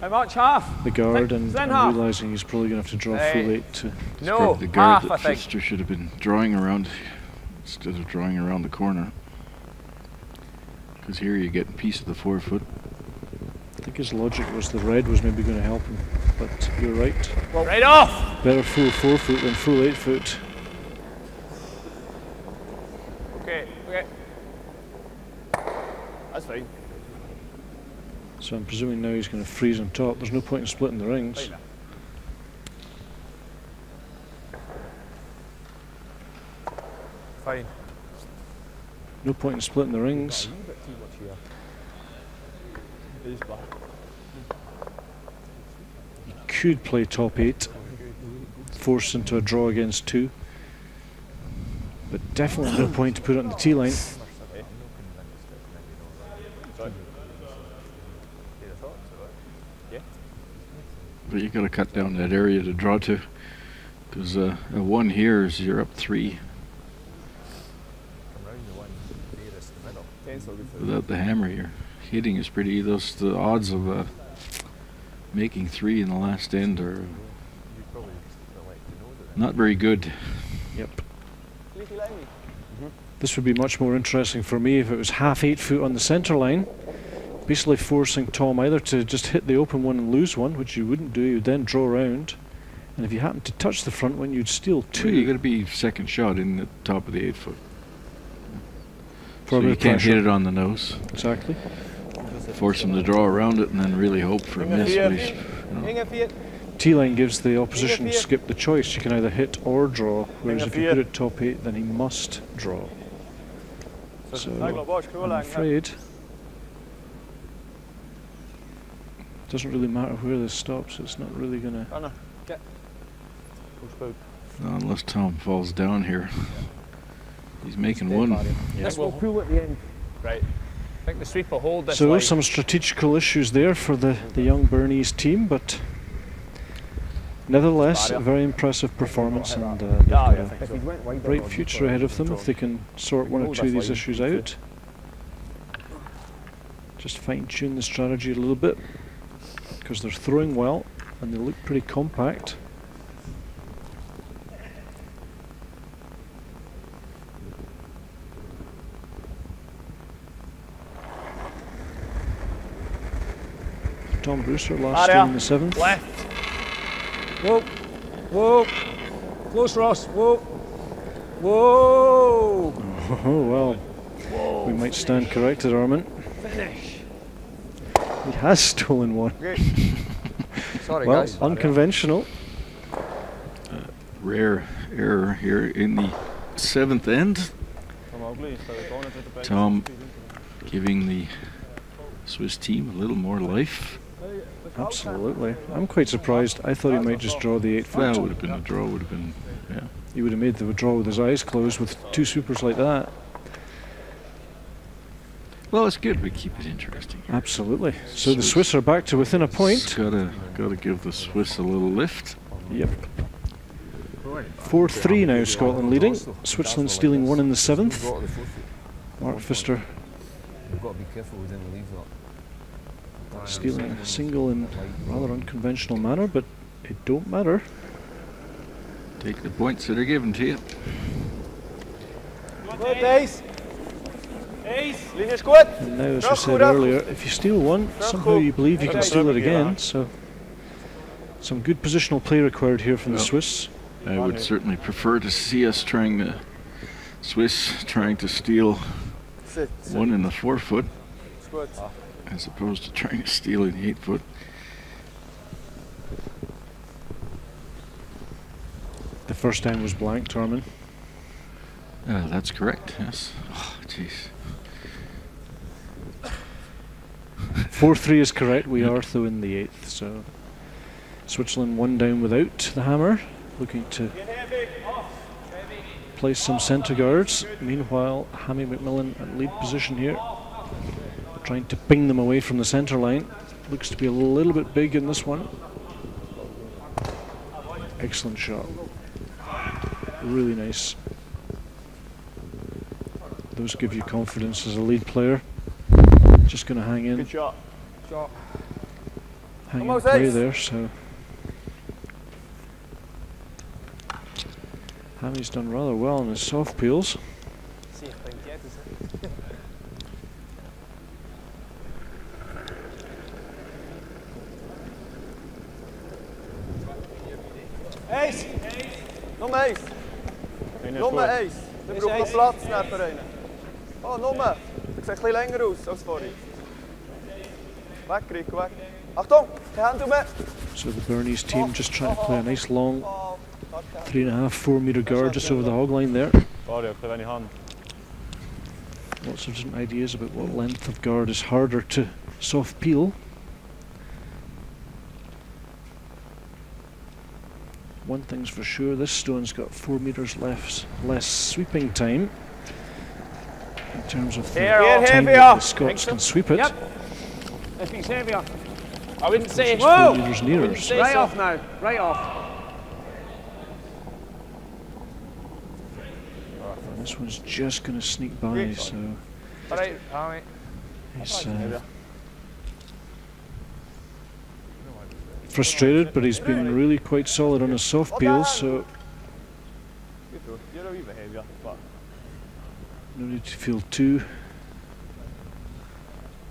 How much? Half? guard and half. realising he's probably going to have to draw full 8 to... No, The guard half I that think. Pfister should have been drawing around instead of drawing around the corner. Because here you get a piece of the 4 foot. I think his logic was the red was maybe going to help him, but you're right. Well, right off! Better full 4 foot than full 8 foot. Okay, okay. That's fine. So I'm presuming now he's going to freeze on top. There's no point in splitting the rings. Fine. No point in splitting the rings. You could play top 8, force into a draw against 2, but definitely no point to put it on the tee line. But you got to cut down that area to draw to. Because a 1 here is you're up 3. Without the hammer, your hitting is pretty. The odds of making 3 in the last end are not very good. Yep. This would be much more interesting for me if it was half 8 foot on the centre line, basically forcing Tom either to just hit the open one and lose one, which you wouldn't do. You'd then draw around, and if you happen to touch the front one, you'd steal 2. Well, you got to be second shot in the top of the 8 foot. For a So bit you of can't pressure. hit it on the nose. Exactly. Force him to draw around it and then really hope for a miss. But he's, Inge 4. T-line gives the opposition skip the choice. You can either hit or draw, whereas if you put it top 8, then he must draw. So I'm afraid doesn't really matter where this stops. It's not really going to... no, unless Tom falls down here. He's making 1. This will pull at the end. Right. I think the sweep will hold this So line. some strategical issues there for the young Bernese team, but nevertheless a very impressive performance, and they've got a bright future ahead of them if they can sort 1 or 2 of these issues out. Just fine-tune the strategy a little bit, because they're throwing well and they look pretty compact. Tom Brewster last in the 7th. Left. Whoa. Whoa. Close, Ross. Whoa. Whoa. Oh well. Whoa. We might stand corrected, Armin. Finish. He has stolen 1. Sorry, Well, guys. unconventional. Rare error here in the 7th end. Tom giving the Swiss team a little more life. Absolutely. I'm quite surprised. I thought he might just draw the 8 Well, foot. it would have been a draw, would have been, yeah. He would have made the draw with his eyes closed with 2 supers like that. Well, it's good. We keep it interesting. Absolutely. So the Swiss are back to within a point. Gotta give the Swiss a little lift. Yep. 4-3 now, Scotland leading. Switzerland stealing one in the 7th. Mark Pfister We've got to be careful we didn't leave that. stealing a single in rather unconventional manner, but it don't matter. Take the points that are given to you. Goed, Ace. Linie is goed. And now, as we said earlier, if you steal one, somehow you believe you can steal it again. So some good positional play required here from the Swiss. I would certainly prefer to see us Swiss trying to steal one in the 4-foot as opposed to trying to steal in the 8-foot. The first time was blanked, Armin. That's correct, yes. Oh, jeez. 4-3 is correct. We are though in the 8th. So Switzerland one down without the hammer, looking to place some centre guards. Meanwhile, Hammy McMillan at lead position here, trying to ping them away from the centre line. Looks to be a little bit big in this one. Excellent shot. Really nice. Those give you confidence as a lead player. Just going to hang in. Good shot. Hang in play there, so Hammy's done rather well on his soft peels. Ace! Nummer Ace! Nummer Ace! Wir brauchen noch Platz neben rein. Oh, Nummer! Das sieht ein bisschen länger aus als vorhin. Weg, Rico, weg. Achtung! Keine Hände mehr! So the Bernese team just trying to play a nice long 3.5-4 metre guard just over the hog line there. Lots of different ideas about what length of guard is harder to soft peel. One thing's for sure, this stone's got 4 metres less sweeping time in terms of the time that the Scots can sweep it. Yep. If he's heavier. I wouldn't say It's 4 metres nearer. Right off now. Right off. And this one's just going to sneak by, so Alright, alright. he's frustrated, but he's been really quite solid on his soft peels, so You're a wee bit heavier, but no need to feel too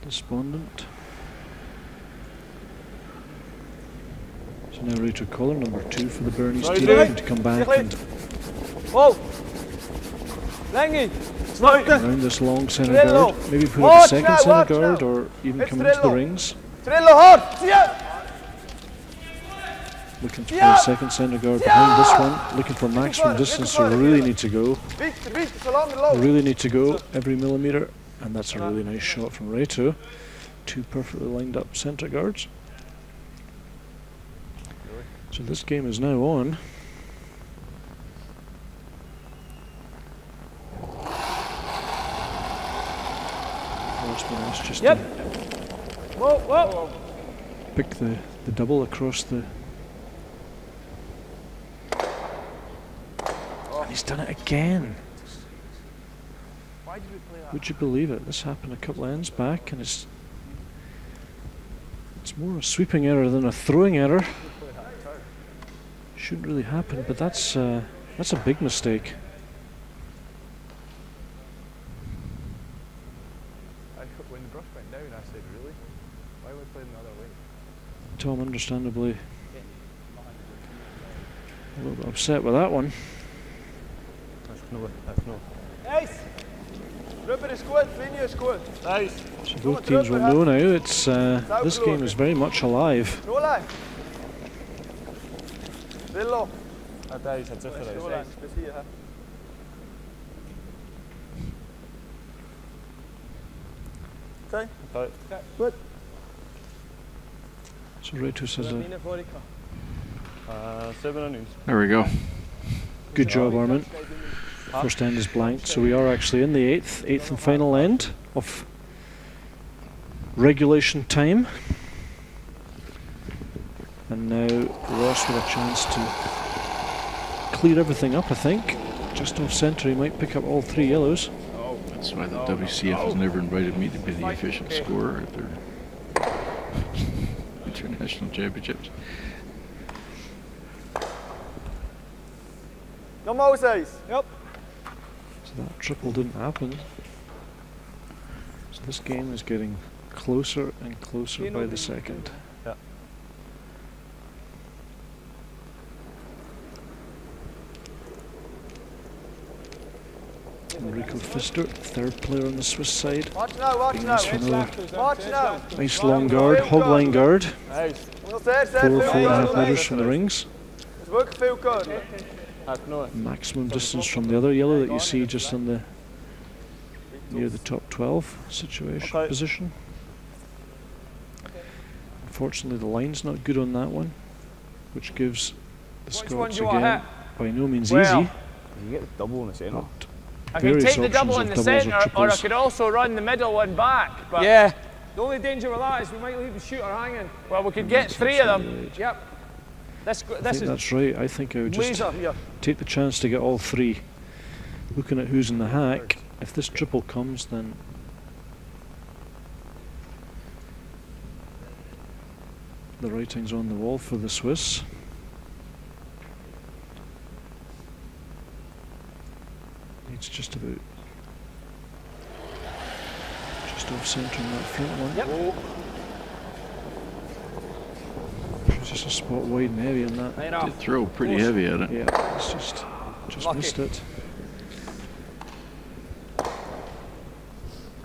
despondent. So now Rachel Collar, number 2 for the Bernese team, looking to come back and whoa! Lengy! around this long centre guard, maybe put up a second centre guard or even come into the rings. Trillo hard! See ya! Looking for a second centre guard behind this one, looking for maximum distance, so really need to go. Really need to go every millimetre, and that's a really nice shot from Reto. 2 perfectly lined up centre guards. So this game is now on. Just to pick the double across the. And he's done it again. Would you believe it? This happened a couple ends back, and it's more a sweeping error than a throwing error. Shouldn't really happen, but that's a big mistake. When the brush went down, I said, really? Why would we play the other way? Tom, understandably, a little bit upset with that one. That's no. Ace! Rubber is good, linie is good. Nice. So both teams will know now. It's this game is very much alive. No lie. Rillo. Daar is het terug geweest. Okay. Okay. Good. So Reto says 7 on news. There we go. good job, Armin. First end is blanked, so we are actually in the eighth and final end of regulation time. And now Ross with a chance to clear everything up, I think. Just off centre, he might pick up all 3 yellows. That's why the WCF has never invited me to be the efficient scorer at their international championships. No more size. Yep. So that triple didn't happen. So this game is getting closer and closer by the second. Yeah. Enrico Pfister, 3rd player on the Swiss side. Watch now, watch Being now. asked for another Watch now. nice long guard, hog line guard. Nice. 4.5 metres from the rings. Is wirklich viel gehört. Maximum distance from the other yellow that you see just on the near the top 12 situation position. Unfortunately, the line's not good on that one, which gives the Scots again by no means easy. You get the double in the centre. I can take the double in the centre, or I could also run the middle one back. But Yeah. The only danger with that is we might leave the shooter hanging. well, we could get 3 of them. Yep. I think that's right. I think I would just take the chance to get all 3. Looking at who's in the hack, if this triple comes, then the writing's on the wall for the Swiss. Needs just about just off centre on that front one. Yep. It's just a spot wide and heavy on that. Did throw pretty heavy at it. Yeah, it's just missed it.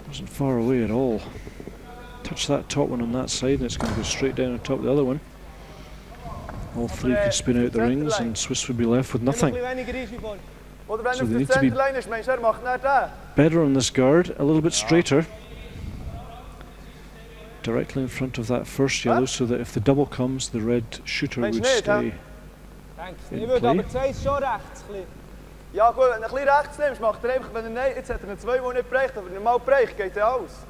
Wasn't far away at all. Touch that top one on that side and it's going to go straight down on top of the other one. All 3 could spin out the rings and Swiss would be left with nothing. So they need to be better on this guard, a little bit straighter. Directly in front of that first yellow so that if the double comes, the red shooter would stay in play. Ja gut, wenn du ein bisschen rechts nimmst, macht er einfach, wenn er nein, jetzt hat er einen 2, der nicht bereicht, aber normal bereicht, geht er aus.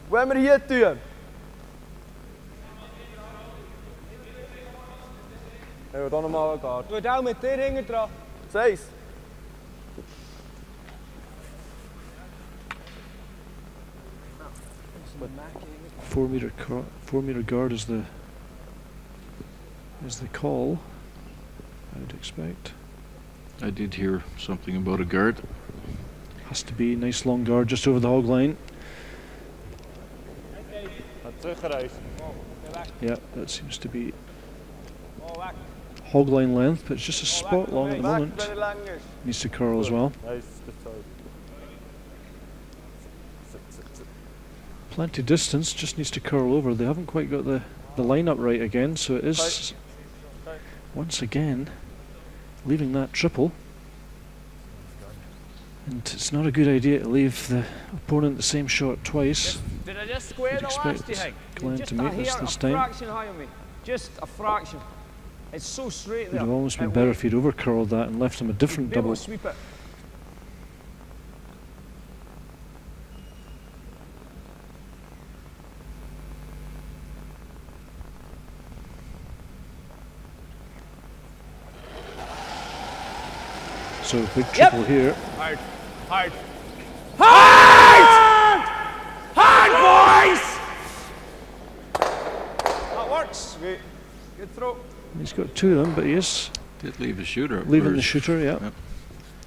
Wenn wir hier tun. Ja, da nochmal eine Guard. Du auch mit dir hinten dran. 6. Four meter guard is the call, I would expect. I did hear something about a guard. Has to be a nice long guard just over the hog line. Yeah, that seems to be hog line length, but it's just a spot long at the moment. Needs to curl as well. Plenty distance, just needs to curl over. They haven't quite got the line up right again, so it is once again leaving that triple. And it's not a good idea to leave the opponent the same shot twice. Did I just square You'd the last, do you expect think? Glenn Just to make this time. a fraction higher on me. Just a fraction. It's so straight It there. would have almost been better if he'd over curled that and left him a different Be able double. to sweep it. So big triple here. Hard. Hard. Hard! Hard, boys! That works. Good throw. He's got 2 of them, but he is Did leave a shooter up leaving the first. shooter, yeah. Yep.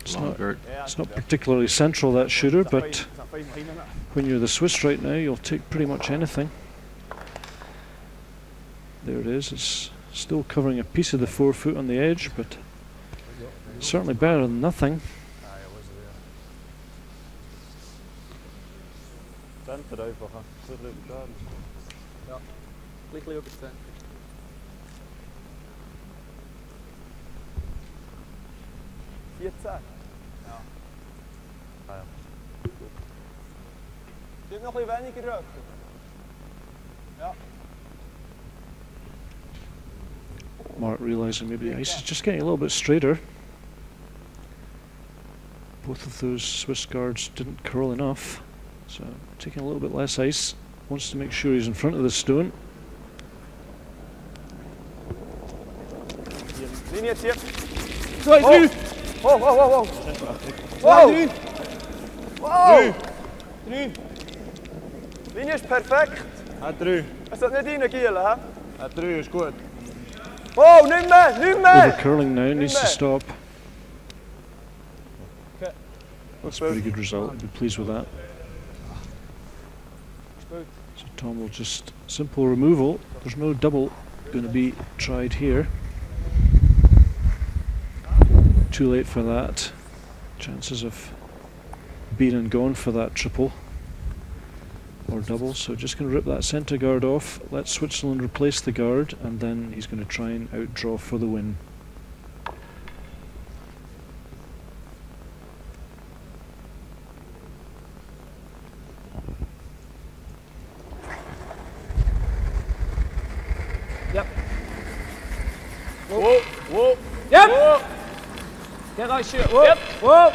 It's Long not, guard. it's not particularly central, that shooter, but when you're the Swiss right now, you'll take pretty much anything. There it is. It's still covering a piece of the 4 foot on the edge, but certainly better than nothing. Center einfach, so ein bisschen. Ja, gleich über das Center. Ja. Gib noch ein bisschen weniger Rücken. Ja. Mark realising maybe the ice is just getting a little bit straighter. Both of those Swiss guards didn't curl enough. So taking a little bit less ice. Wants to make sure he's in front of the stone. Linie hier. Zo, nu. Wow, wow, wow, wow. Wow. Nu. Wow. Nu. Linie is perfect. Terug. Is dat niet ingekielen, hè? Terug is goed. Wow, niet meer, niet meer. Over curling now, needs to stop. That's a pretty good result. I'd be pleased with that. So Tom will just simple removal. There's no double going to be tried here. Too late for that. Chances of being and gone for that triple or double. So just going to rip that centre guard off. Let Switzerland replace the guard, and then he's going to try and outdraw for the win. Yep. Whoa, whoa. Yep. Whoa. Get that shit. Whoa. Yep. Whoa.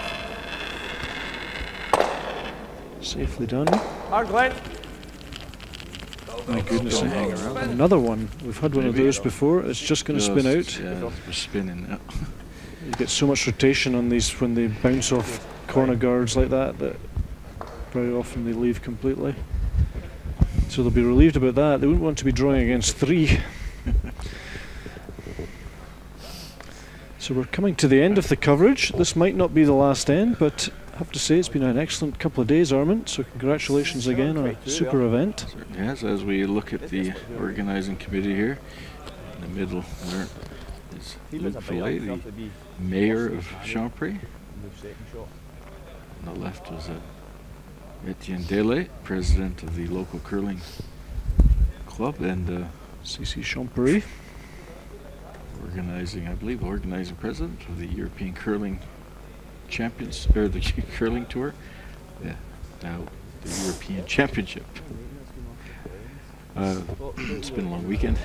Safely done. Hard Glenn. My goodness, Don't hang around. another one. We've had one of those before. It's just going to spin out. Yeah, we're spinning now. You get so much rotation on these when they bounce off corner guards like that very often they leave completely. So they'll be relieved about that. They wouldn't want to be drawing against 3. So we're coming to the end of the coverage. This might not be the last end, but I have to say it's been an excellent couple of days, Armin. So congratulations again on a super event. Certainly has. As we look at the organising committee here, in the middle there is Luc Fillet, the mayor of Champéry. On the left was Etienne Delay, president of the local curling club, and CC Champéry. I believe, organizing president of the European Curling Champions, or the Curling Tour. Yeah, now the European Championship. It's been a long weekend.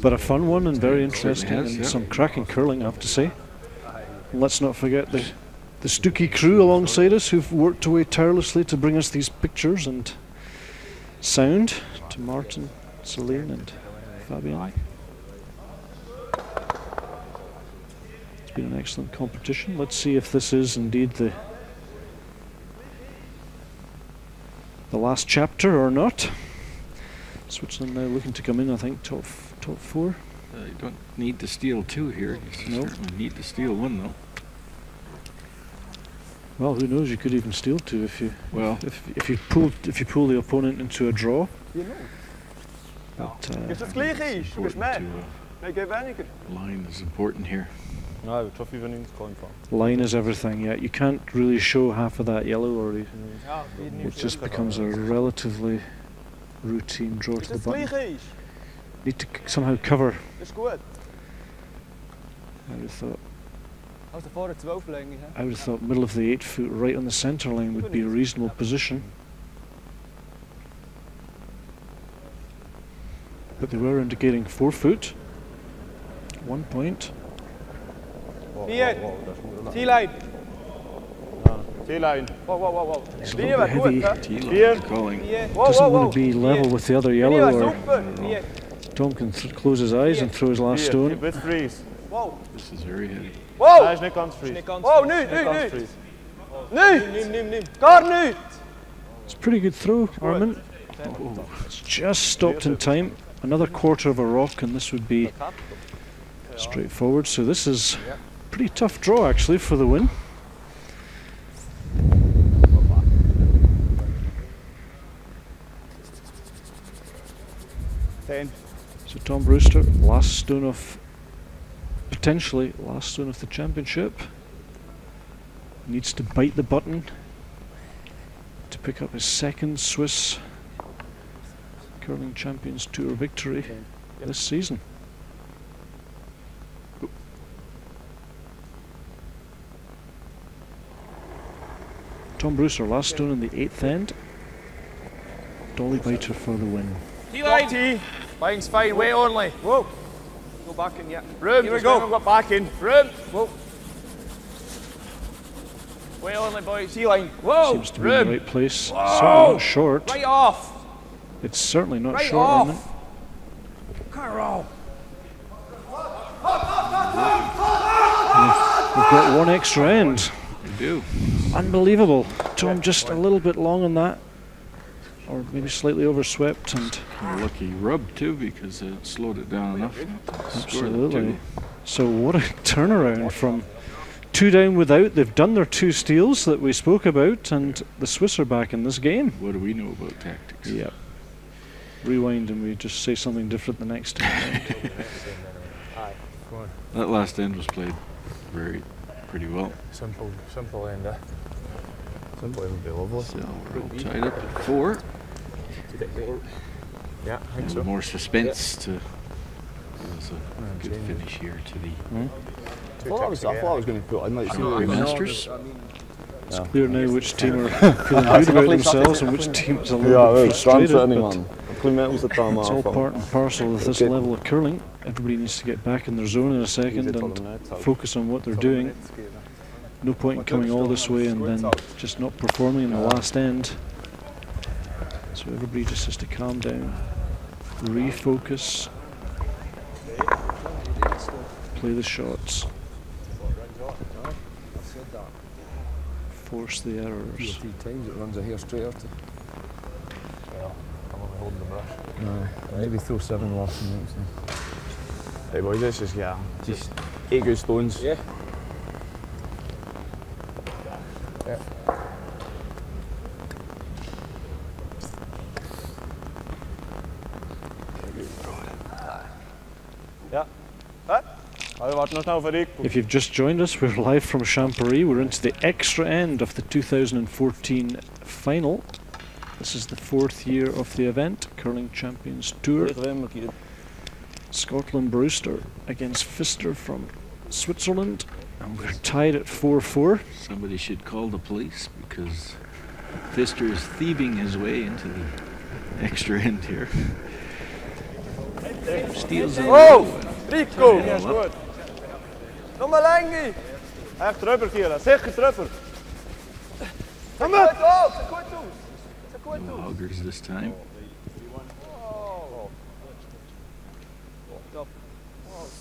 But a fun one and very interesting, has, and yeah. some cracking curling, I have to say. And let's not forget the Stuckey crew alongside us who've worked away tirelessly to bring us these pictures and sound, to Martin, Celine and Fabian. It's been an excellent competition. Let's see if this is indeed the last chapter or not. Switzerland now looking to come in, I think, top 4. You don't need to steal 2 here. You certainly need to steal 1 though. Well, who knows? You could even steal 2 if you if you pull the opponent into a draw. But, Is het gleich is? Is mij. Nee, geef weniger. Line is important here. No, tough even in going for. Line is everything. Yeah, you can't really show half of that yellow, or it just becomes a relatively routine draw to the button. Need to somehow cover. Is goed. I would have thought. Als de voor 12 lengte. I would have thought middle of the 8 foot, right on the centre line, would be a reasonable position. But they were indicating 4 foot. 1 point. Hier. T-line. T-line. Wow, wow, wow, wow. It's a little bit heavy. T-line calling. Doesn't want to be level with the other yellow, or Hier. Tom can close his eyes and throw his last stone. Keep it freeze. Wow. This is very heavy. Wow. Hij is niet kans freeze. Wow, nu. Nu. Gar nu. It's a pretty good throw, Armin. Oh, it's just stopped in time. Another quarter of a rock, and this would be straightforward. So this is a pretty tough draw, actually, for the win. So Tom Brewster, potentially last stone of the championship, needs to bite the button to pick up his second Swiss Curling Champions Tour victory this season. Tom Brewster, last stone in the 8th end. Dolly biter for the win. T-line. Line's fine, weight only. Whoa. Go back in, yeah. Room. Here we go. Got back in. Room. Whoa. Way only, boys. C-line. Whoa! Seems to be in the right place. Certainly not short. Right off! It's certainly not Right short on them. off! Can't roll. We've got one extra end. We do. Unbelievable. Tom just a little bit long on that. Or maybe slightly overswept and A lucky rub too, because it slowed it down enough. absolutely. So what a turnaround from 2 down without. They've done their 2 steals that we spoke about, and the Swiss are back in this game. What do we know about tactics? Yep. Rewind and we just say something different the next time. That last end was played pretty well. Simple end, eh? Simple end would be lovely. So we're all tied up at 4. Yeah, I think And so. more suspense to give us a good finish here to the I thought I was going to put in like Masters. It's clear now which team are feeling good about themselves and which team's a little bit frustrated. But it's all part and parcel of this level of curling. Everybody needs to get back in their zone in a second and focus on what they're doing. No point in coming all this way and then just not performing in the last end. So everybody just has to calm down, refocus, play the shots, force the errors. 3 times it runs a hair straight after. Well, I'm only holding the brush. No, maybe throw 7 last and next time. Hey boys, this is just 8 good stones. Yeah. If you've just joined us, we're live from Champéry. We're into the extra end of the 2014 final. This is the 4th year of the event, Curling Champions Tour. Scotland Brewster against Pfister from Switzerland, and we're tied at 4-4. Somebody should call the police because Pfister is thieving his way into the extra end here. Steals it. Oh! Rico! Ja, is goed. Nog maar Lengi! Echt drüber, Kira. Sicher drüber. Kom op! Ze goed toe! Ze goed No toe! augers this time. Oh,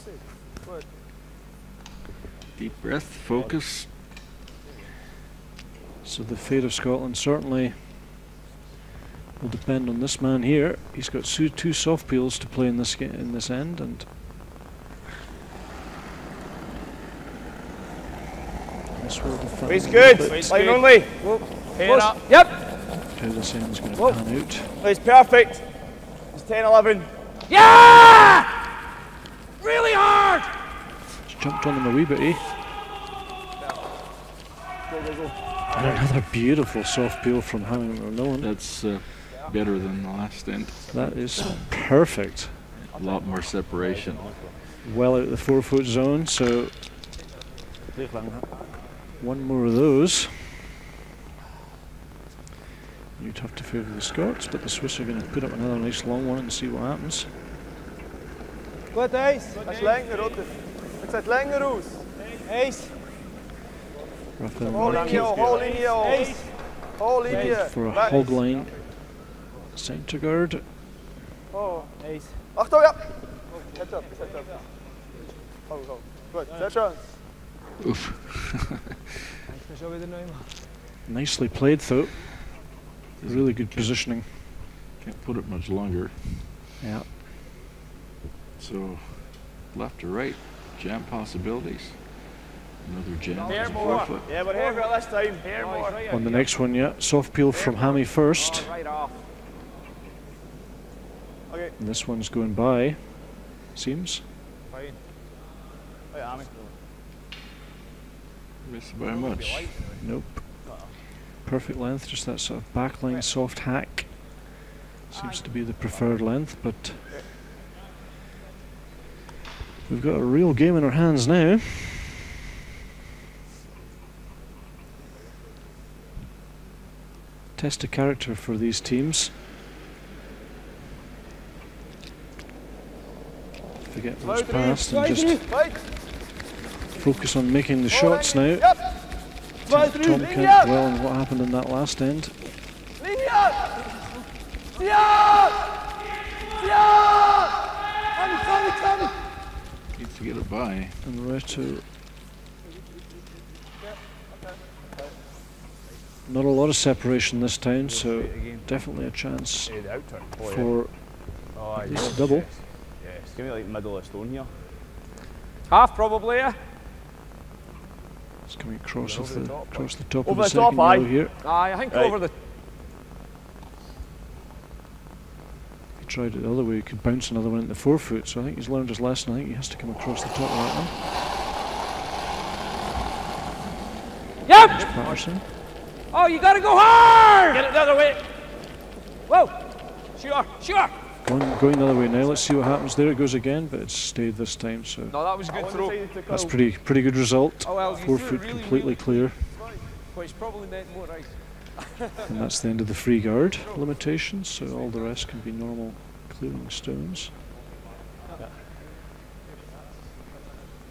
sick. Goed. Deep breath, focus. So the fate of Scotland certainly will depend on this man here. He's got 2 soft peels to play in this end, and this will define Wees good! Line only! Hair up. Yep! how this end's going to pan out. It's perfect! It's 10-11. Yeah! Really hard! Just jumped on them a wee bit, eh? And another beautiful soft peel from Hammy McMillan. That's better than the last end. That is perfect. A lot more separation. Well out of the 4-foot zone, so one more of those. You'd have to favour the Scots, but the Swiss are going to put up another nice long one and see what happens. Goed, Eis. Dat is langer, Rotte. Het zit langer uit. Eis. Raphael Hol in Marquis je, Eis. Hol in je. for a hog line centre guard. Oh, Eis. Achtung, ja. Zet op, zet op. Go, go. Goed, zet je. Oof. Nicely played though. Really good positioning. Can't put it much longer. Yeah. So, left or right, jam possibilities. Another jam. Here as a more. 4-foot. Yeah, but here got this time. Here more. On the next one, yeah. Soft peel from Hammy first. Right off. Okay. And this one's going by, seems. Fine. Hey, Hammy. Missed by much. Nope. Perfect length, just that sort of backline soft hack. Seems to be the preferred length, but we've got a real game in our hands now. Test of character for these teams. Forget what's past and just Right. focus on making the shots now. Yep. Tom can't dwell on what happened in that last end. Needs to get it by. And Loretto. Not a lot of separation this time, so definitely a chance for at least a double. Yes, give me like middle of stone here. Half probably, yeah. It's coming across the top of Over the the top, second aye. yellow here. Aye, I think Right. over the. He tried it the other way, he could bounce another one into the 4 foot, so I think he's learned his lesson. I think he has to come across the top of that one. Yep! Patterson. Oh, you gotta go hard! Get it the other way. Whoa! Sure! Going the other way now, let's see what happens. There it goes again, but it's stayed this time, so No, that was a good throw. that's pretty good result. Oh, well, you 4 threw it foot really, completely really clear. Which probably meant more ice. And that's the end of the free guard limitations, so all the rest can be normal clearing stones.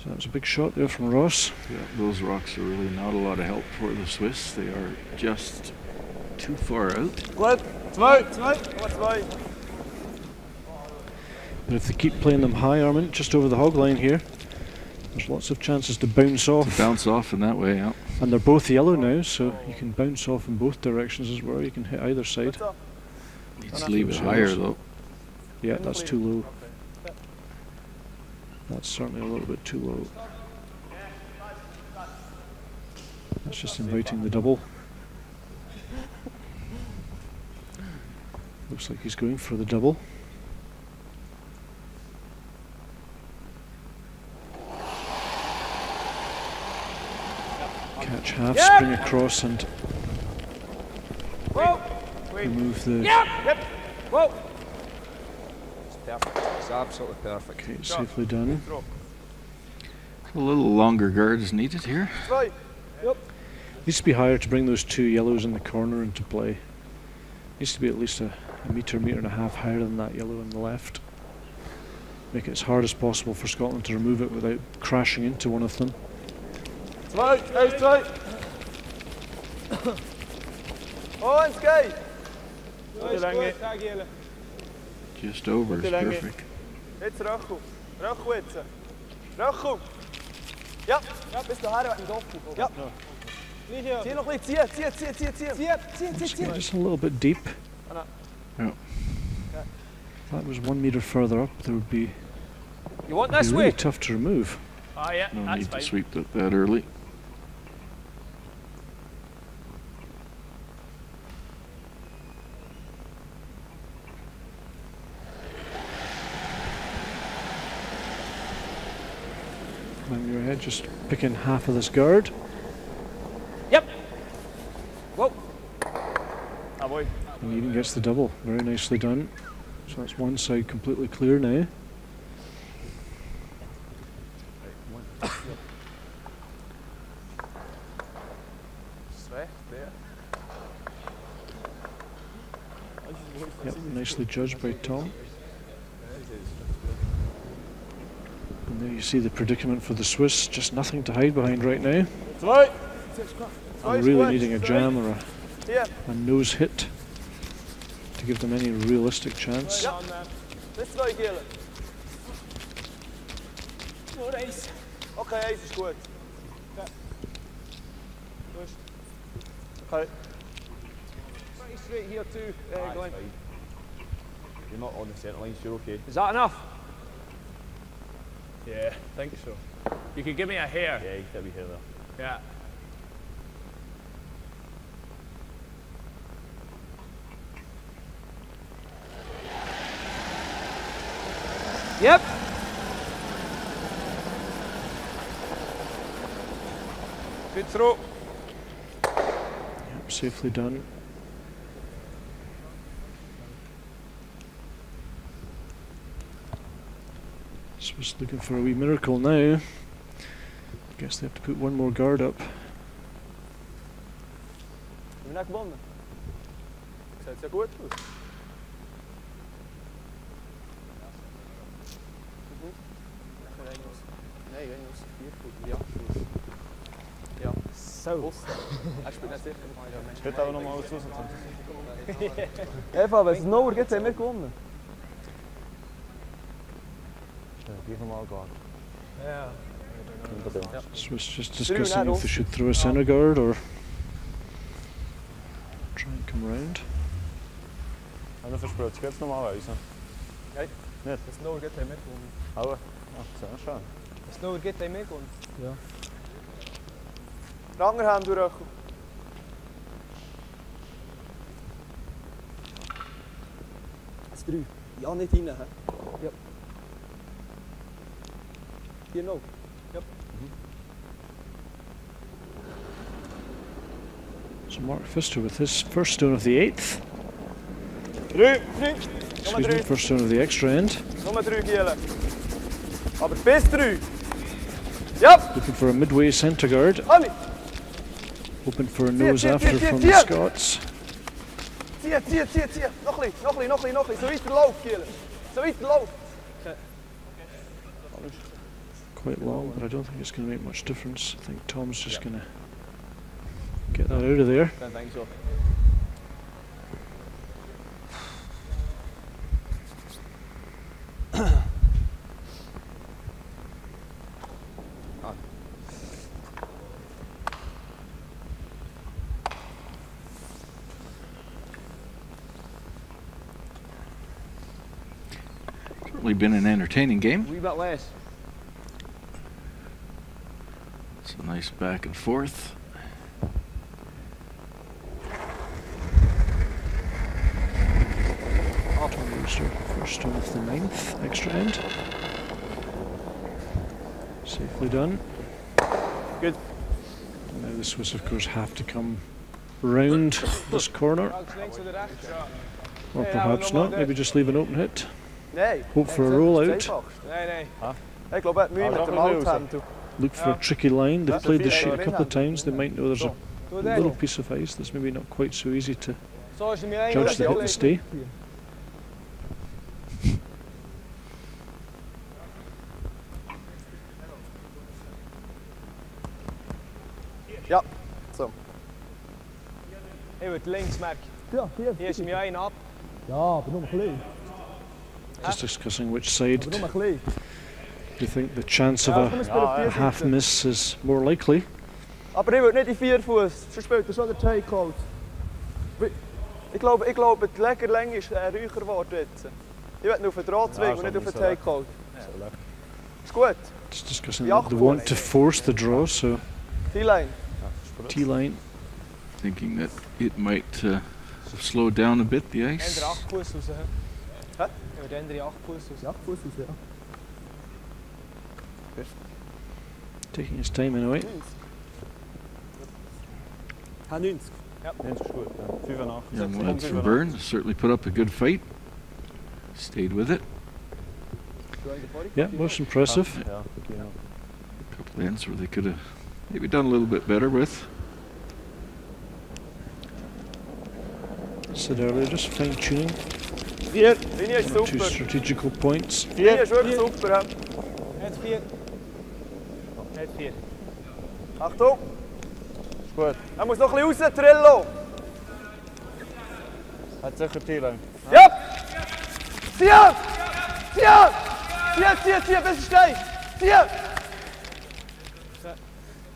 So that was a big shot there from Ross. Yeah, those rocks are really not a lot of help for the Swiss. They are just too far out. Good. It's right. But if they keep playing them high, Armin, just over the hog line here, there's lots of chances to bounce off. Bounce off in that way, yeah. And they're both yellow now, so you can bounce off in both directions as well. You can hit either side. Needs to leave it higher though. Yeah, that's too low. That's certainly a little bit too low. That's just inviting the double. Looks like he's going for the double. Catch half, spring across and remove the... Whoa! It's perfect. It's absolutely perfect. Okay, safely done. A little longer guard is needed here. Right. Needs to be higher to bring those 2 yellows in the corner into play. Needs to be at least a metre and a half higher than that yellow on the left. Make it as hard as possible for Scotland to remove it without crashing into one of them. Right. Oh, skate. Just over is perfect. Jetzt Röchel. Röchel jetzt. Röchel. Ja. Bis dahin mit dem Doppel. Ja. Zieh noch ein bisschen. Zieh. Just a little bit deep. Yeah. If that was 1 metre further up, there would be You want this really way? tough to remove. Ah, yeah, No that's need fine. to sweep that early. Climb your head, just picking half of this guard. Yep. Whoa. Ah, boy. And he even gets the double. Very nicely done. So that's one side completely clear now. Yep, nicely judged by Tom. And there you see the predicament for the Swiss. Just nothing to hide behind right now. Right. And really needing a jam or a nose hit to give them any realistic chance. Ja. Bis right, Giele. Nur eins. Okay, eins ist gut. Ja. Gut. Okay. Pretty straight here too, Glenn. You're not on the centre line, so you're okay. Is that enough? Yeah, I think so. You could give me a hair. Yeah, you can be here there. Yeah. Yep. Good throw. Yep, safely done. Swiss looking for a wee miracle now. Guess they have to put one more guard up. Haben wir nicht gewonnen? Sieht ja gut aus. Nein, wenn ich aus 4 Fuß, ja. Ja. selber. Er spielt nicht sicher. Steht aber nochmal alles raus. Eva, wenn es Noah gibt, haben wir gewonnen. Gib ihm mal Guard. Ja. So was just discussing if they should throw a centre guard or try and come round. En dan verspeelt je het normalerweise. Nee. Niet? Wenn es Noah gibt, haben wir gewonnen. Houden. Ja, sehr schön. Wenn es Noah gibt, haben wir gewonnen. Ja. Langer Hand durch. Das 3. Ja, nicht rein. Ja. 4-0. Ja. So Mark Pfister with his first stone of the 8th. 3. Excuse me, first stone of the extra end. Nummer 3 Gielen. Aber bis 3. Ja. Looking for a midway centre guard. Anni. Hoping for a nose after from the Scots. Zieh. Noch ein bisschen. So weiter läuft, Gielen. So weiter läuft. Quite long, but I don't think it's going to make much difference. I think Tom's just going to get that out of there. Ik denk zo. Certainly been an entertaining game. Wee bit less. It's a nice back and forth. Brewster, first stone of the 9th, extra end. Safely done. Good. Now the Swiss, of course, have to come round this corner. Links oder rechts? Or perhaps not, maybe just leave an open hit. Nee. Hope for a roll out. Nee. Ik loop uit Mühe met de mouthhand toe. Look for a tricky line. They've played this sheet a couple of times. They might know there's a little piece of ice that's maybe not quite so easy to judge the hit and stay. Ja, zo. Hij wordt links, Mark. Ja, hier is hem je een op. Ja, aber nur ein bisschen. Just discussing which side Aber nur ein bisschen. you think the chance of a half miss is more likely. Aber hij wordt niet die 4 Fuß. Zo speelt er zo de takeout. Ik loop het lekker lang is ruiger geworden jetzt. Je wordt nu op het draad zwingen, niet op het takeout. Is goed. Just discussing the want to force the draw, so T-line. T-line. Thinking that it might slow down a bit, the ice. En 8 Fuß raus. Hè? Ja, de 8 Fuß raus. 8 Fuß raus, ja. Taking his time anyway. 90. Ja, 90 is goed. Ja. 85. Young lad from Bern certainly put up a good fight. Stayed with it. Yeah, most impressive. Ja, A couple ends where they could have maybe done a little bit better with. Said earlier, just fine tuning. 4. Linie is Two super. strategical points. Linie is wirklich super. Hè? Het 4. Het 4. Achtung. is goed. Hij moet nog een beetje raus, Trillo. Hij heeft zeker T-line. Ja! Zie! Bis steif! Zie!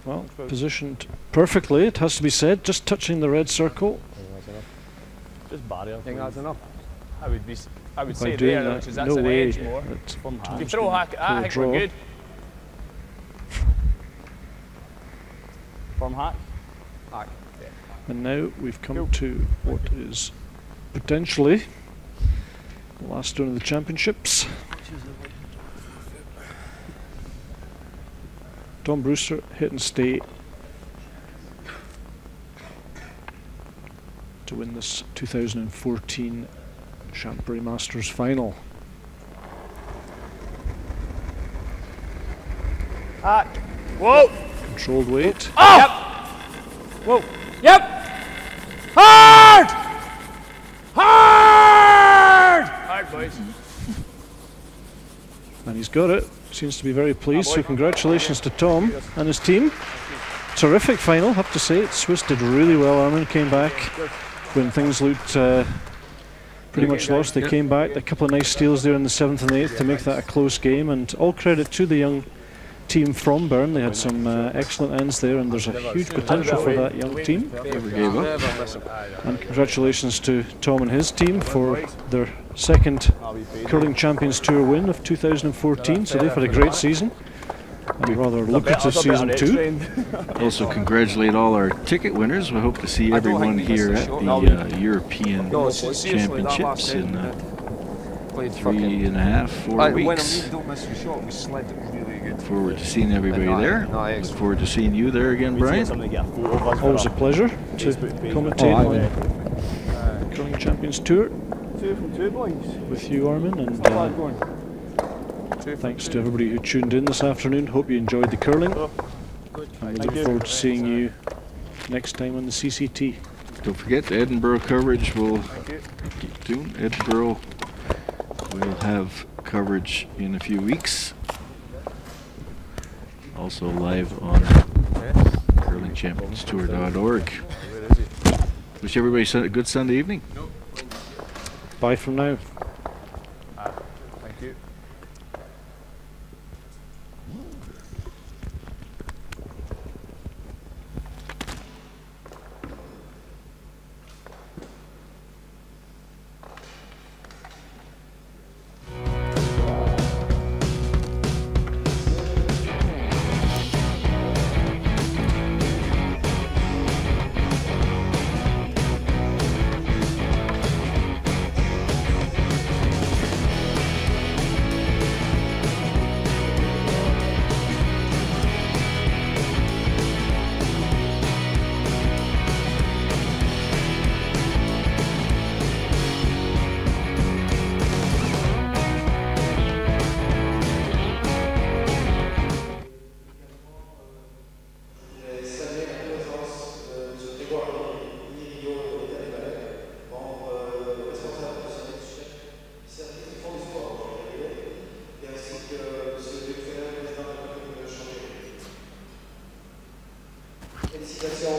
Well, positioned perfectly, it has to be said, just touching the red circle. Just body up. I think that's enough. I would By say doing there, that, which is that's no an way edge more. that From If you Tom's throw gonna hack, pull I a think draw. we're good. From hack. And now we've come to what is potentially the last stone of the championships. Tom Brewster, hit and stay to win this 2014 Champéry Masters final. Whoa! Controlled weight. Oh! Yep! Whoa! Yep! Hard! Hard, boys. And he's got it. Seems to be very pleased, so congratulations to Tom and his team. terrific final, have to say. Swiss did really well. Armin came back when things looked pretty much lost. They came back, a couple of nice steals there in the 7th and 8th to make that a close game, and all credit to the young team from Bern. They had some excellent ends there, and there's a huge potential for that young team. Never gave up. And congratulations to Tom and his team for their second Curling Champions Tour win of 2014. So they've had a great season, and a rather lucrative season too. Also congratulate all our ticket winners. We hope to see everyone here at the European Championships in 3.5, 4 weeks. Look forward to seeing everybody there. Look forward to seeing you there again, Brian. Always a pleasure to commentate on Curling Champions Tour with you, Armin, and thanks to everybody who tuned in this afternoon. Hope you enjoyed the curling, and we look forward to seeing you next time on the CCT. Don't forget, the Edinburgh coverage will keep tuned. Edinburgh will have coverage in a few weeks. Also live on curlingchampionstour.org. Wish everybody a good Sunday evening. Bye from now. Thank you. Félicitations